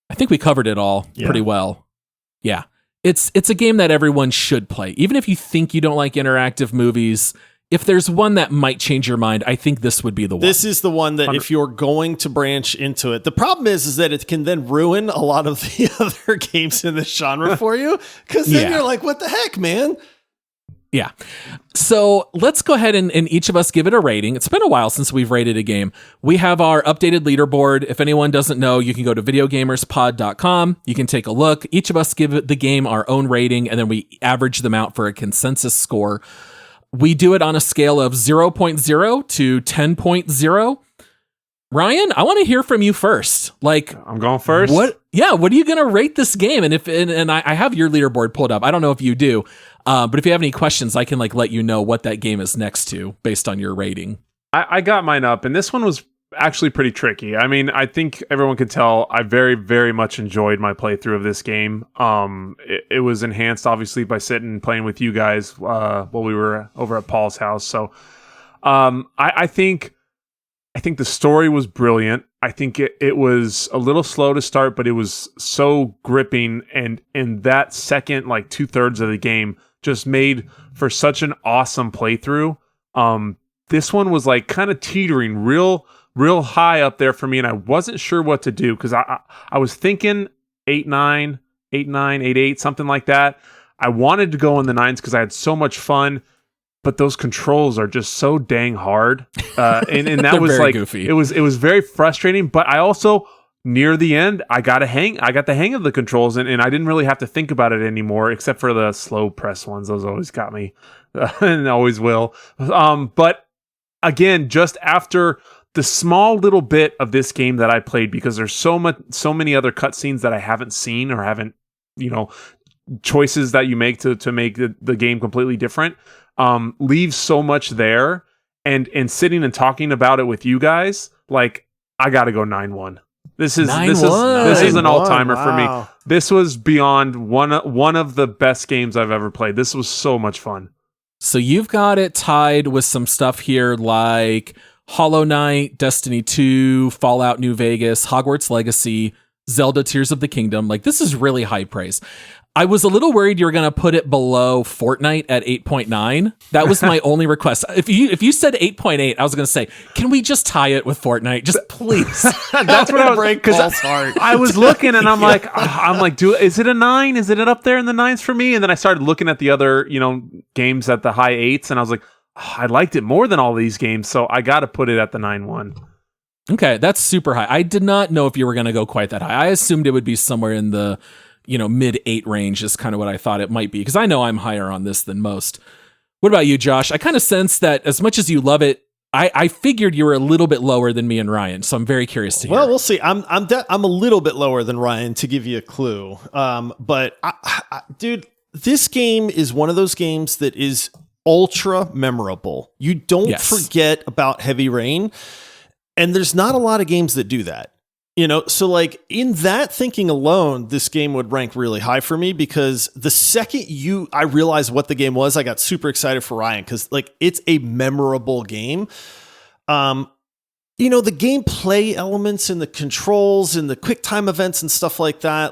[SPEAKER 3] I think we covered it all pretty well. Yeah. It's a game that everyone should play. Even if you think you don't like interactive movies, if there's one that might change your mind, I think this would be the one.
[SPEAKER 4] This is the one that if you're going to branch into it, the problem is that it can then ruin a lot of the other games in this genre for you. Because then you're like, what the heck, man?
[SPEAKER 3] Yeah. So let's go ahead and each of us give it a rating. It's been a while since we've rated a game. We have our updated leaderboard. If anyone doesn't know, you can go to videogamerspod.com. You can take a look. Each of us give the game our own rating, and then we average them out for a consensus score. We do it on a scale of 0.0 to 10.0. Ryan, I want to hear from you first. Like,
[SPEAKER 5] I'm going first.
[SPEAKER 3] What are you going to rate this game? And I have your leaderboard pulled up. I don't know if you do. But if you have any questions, I can let you know what that game is next to based on your rating.
[SPEAKER 5] I got mine up, and this one was actually pretty tricky. I mean, I think everyone could tell I very, very much enjoyed my playthrough of this game. It was enhanced, obviously, by sitting and playing with you guys while we were over at Paul's house. So I think the story was brilliant. I think it was a little slow to start, but it was so gripping. And in that second, 2/3 of the game just made for such an awesome playthrough. This one was kind of teetering real high up there for me. And I wasn't sure what to do because I was thinking 8-9, 8-9, 8-8, something like that. I wanted to go in the 9s because I had so much fun. But those controls are just so dang hard, and that was
[SPEAKER 3] goofy.
[SPEAKER 5] It was very frustrating. But I also near the end I got the hang of the controls, and I didn't really have to think about it anymore, except for the slow press ones. Those always got me, and always will. But again, just after the small little bit of this game that I played, because there's so many other cutscenes that I haven't seen or haven't, choices that you make to make the game completely different. Leaves so much there, and sitting and talking about it with you guys, I gotta go 9-1. This is an all-timer for me. This was beyond one of the best games I've ever played. This was so much fun.
[SPEAKER 3] So you've got it tied with some stuff here like Hollow Knight, Destiny 2, Fallout New Vegas, Hogwarts Legacy, Zelda Tears of the Kingdom. This is really high praise. I was a little worried you were going to put it below Fortnite at 8.9. That was my only request. If you said 8.8, I was going to say, can we just tie it with Fortnite? Just please.
[SPEAKER 5] That's what I was break Paul's heart. I was looking and I'm like, is it a 9? Is it up there in the 9s for me? And then I started looking at the other, games at the high 8s, and I was like, I liked it more than all these games, so I got to put it at the 9-1.
[SPEAKER 3] Okay, that's super high. I did not know if you were going to go quite that high. I assumed it would be somewhere in the mid 8 range is kind of what I thought it might be, because I know I'm higher on this than most. What about you, Josh? I kind of sense that as much as you love it, I figured you were a little bit lower than me and Ryan, so I'm very curious to hear.
[SPEAKER 4] Well, we'll see. I'm a little bit lower than Ryan, to give you a clue. But dude, this game is one of those games that is ultra memorable. You don't forget about Heavy Rain, and there's not a lot of games that do that. So in that thinking alone, this game would rank really high for me, because the second I realized what the game was, I got super excited for Ryan, because it's a memorable game. The gameplay elements and the controls and the quick time events and stuff like that,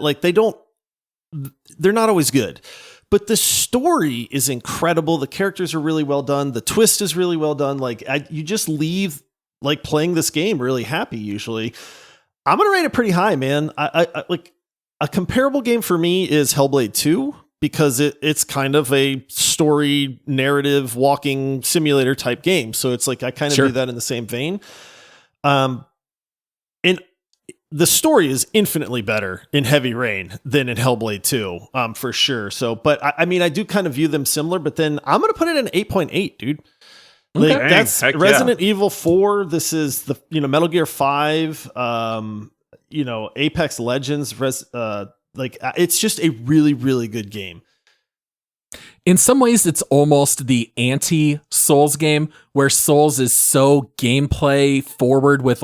[SPEAKER 4] they're not always good. But the story is incredible. The characters are really well done. The twist is really well done. You just leave playing this game really happy usually. I'm going to rate it pretty high, man. I a comparable game for me is Hellblade 2, because it's kind of a story narrative walking simulator type game. So it's I kind of do that in the same vein. And the story is infinitely better in Heavy Rain than in Hellblade 2, for sure. So, but I mean, I do kind of view them similar, but then I'm going to put it in 8.8, dude. That's Resident Evil 4. This is the Metal Gear 5. Apex Legends. It's just a really, really good game.
[SPEAKER 3] In some ways, it's almost the anti-Souls game, where Souls is so gameplay forward with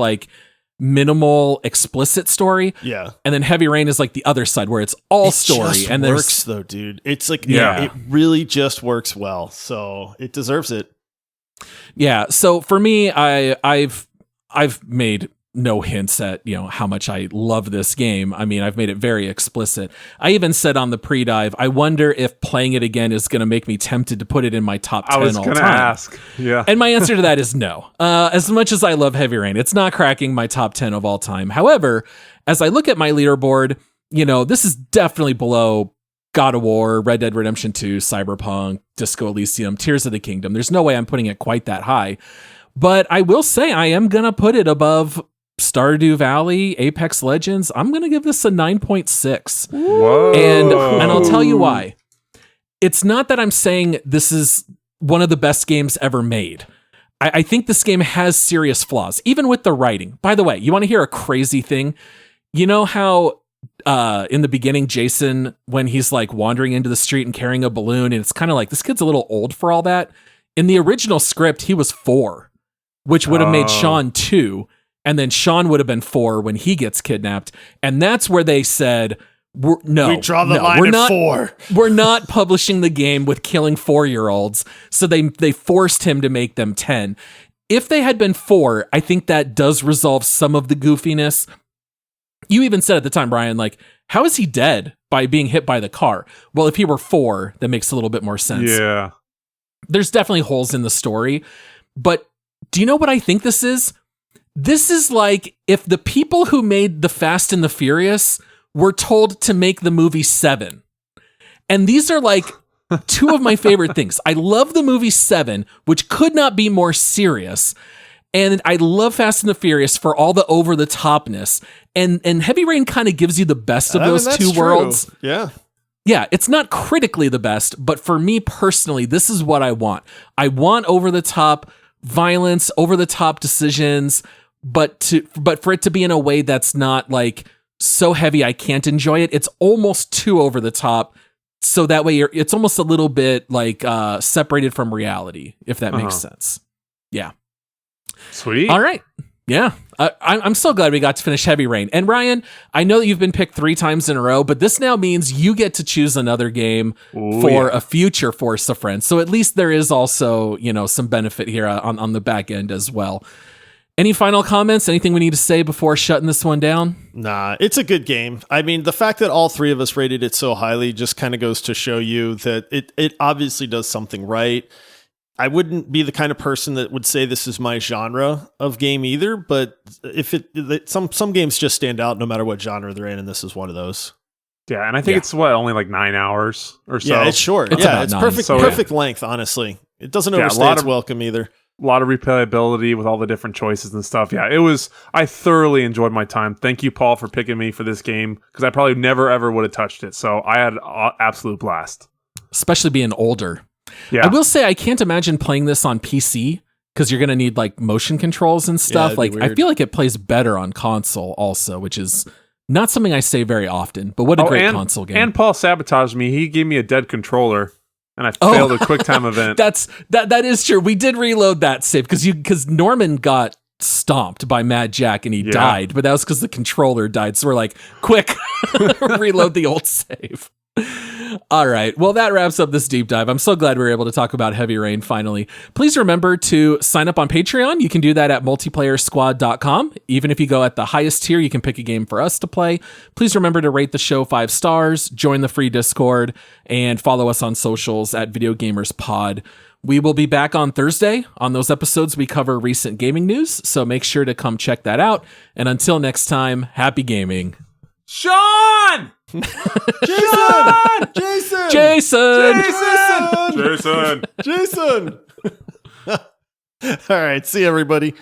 [SPEAKER 3] minimal explicit story.
[SPEAKER 4] Yeah.
[SPEAKER 3] And then Heavy Rain is the other side, where it's all story.
[SPEAKER 4] Just
[SPEAKER 3] and
[SPEAKER 4] works though, dude. It's it really just works well. So it deserves it.
[SPEAKER 3] Yeah. So for me, I've made no hints at, how much I love this game. I mean, I've made it very explicit. I even said on the pre-dive, I wonder if playing it again is going to make me tempted to put it in my top 10 all time.
[SPEAKER 5] I was going to ask. Yeah.
[SPEAKER 3] And my answer to that is no. As much as I love Heavy Rain, it's not cracking my top 10 of all time. However, as I look at my leaderboard, this is definitely below God of War, Red Dead Redemption 2, Cyberpunk, Disco Elysium, Tears of the Kingdom. There's no way I'm putting it quite that high. But I will say I am going to put it above Stardew Valley, Apex Legends. I'm going to give this a 9.6.
[SPEAKER 5] Whoa.
[SPEAKER 3] And I'll tell you why. It's not that I'm saying this is one of the best games ever made. I think this game has serious flaws, even with the writing. By the way, you want to hear a crazy thing? You know how in the beginning, Jason, when he's like wandering into the street and carrying a balloon, and it's kind of like, this kid's a little old for all that. In the original script, he was 4, which would have made Sean 2. And then Sean would have been 4 when he gets kidnapped. And that's where they said, we draw the line at 4. We're not publishing the game with killing 4-year-olds. So they forced him to make them 10. If they had been 4, I think that does resolve some of the goofiness. You even said at the time, Brian, like, how is he dead by being hit by the car? Well, if he were 4, that makes a little bit more sense.
[SPEAKER 5] Yeah.
[SPEAKER 3] There's definitely holes in the story. But do you know what I think this is? This is like if the people who made The Fast and the Furious were told to make the movie 7. And these are like 2 of my favorite things. I love the movie 7, which could not be more serious. And I love Fast and the Furious for all the over-the-topness. And Heavy Rain kind of gives you the best of those 2 worlds.
[SPEAKER 4] Yeah.
[SPEAKER 3] Yeah, it's not critically the best, but for me personally, this is what I want. I want over-the-top violence, over-the-top decisions, but for it to be in a way that's not like so heavy I can't enjoy it. It's almost too over the top, so that way it's almost a little bit like separated from reality, if that makes sense. Yeah.
[SPEAKER 5] Sweet.
[SPEAKER 3] All right. Yeah. I'm so glad we got to finish Heavy Rain. And Ryan, I know that you've been picked 3 times in a row, but this now means you get to choose another game for a future Force of Friends. So at least there is also, some benefit here on the back end as well. Any final comments? Anything we need to say before shutting this one down?
[SPEAKER 4] Nah, it's a good game. I mean, the fact that all 3 of us rated it so highly just kind of goes to show you that it obviously does something right. I wouldn't be the kind of person that would say this is my genre of game either, but if some games just stand out no matter what genre they're in, and this is one of those.
[SPEAKER 5] Yeah, and I think it's only like 9 hours or so.
[SPEAKER 4] Yeah, it's short. It's perfect length, honestly. It doesn't overstay its welcome either.
[SPEAKER 5] A lot of replayability with all the different choices and stuff. Yeah, I thoroughly enjoyed my time. Thank you, Paul, for picking me for this game, because I probably never, ever would have touched it. So I had an absolute blast.
[SPEAKER 3] Especially being older.
[SPEAKER 5] Yeah.
[SPEAKER 3] I will say I can't imagine playing this on PC, because you're going to need like motion controls and stuff. Like I feel like it plays better on console also, which is not something I say very often, but what a great console game.
[SPEAKER 5] And Paul sabotaged me. He gave me a dead controller. And I failed a QuickTime event.
[SPEAKER 3] That is true. We did reload that save because Norman got stomped by Mad Jack and he died, but that was because the controller died. So we're like, quick, reload the old save. All right. Well, that wraps up this deep dive. I'm so glad we were able to talk about Heavy Rain finally. Please remember to sign up on Patreon. You can do that at multiplayersquad.com. Even if you go at the highest tier, you can pick a game for us to play. Please remember to rate the show 5 stars, join the free Discord, and follow us on socials at Video Gamers Pod. We will be back on Thursday. On those episodes, we cover recent gaming news, so make sure to come check that out. And until next time, happy gaming.
[SPEAKER 5] Sean!
[SPEAKER 4] Jason! All right, see you, everybody.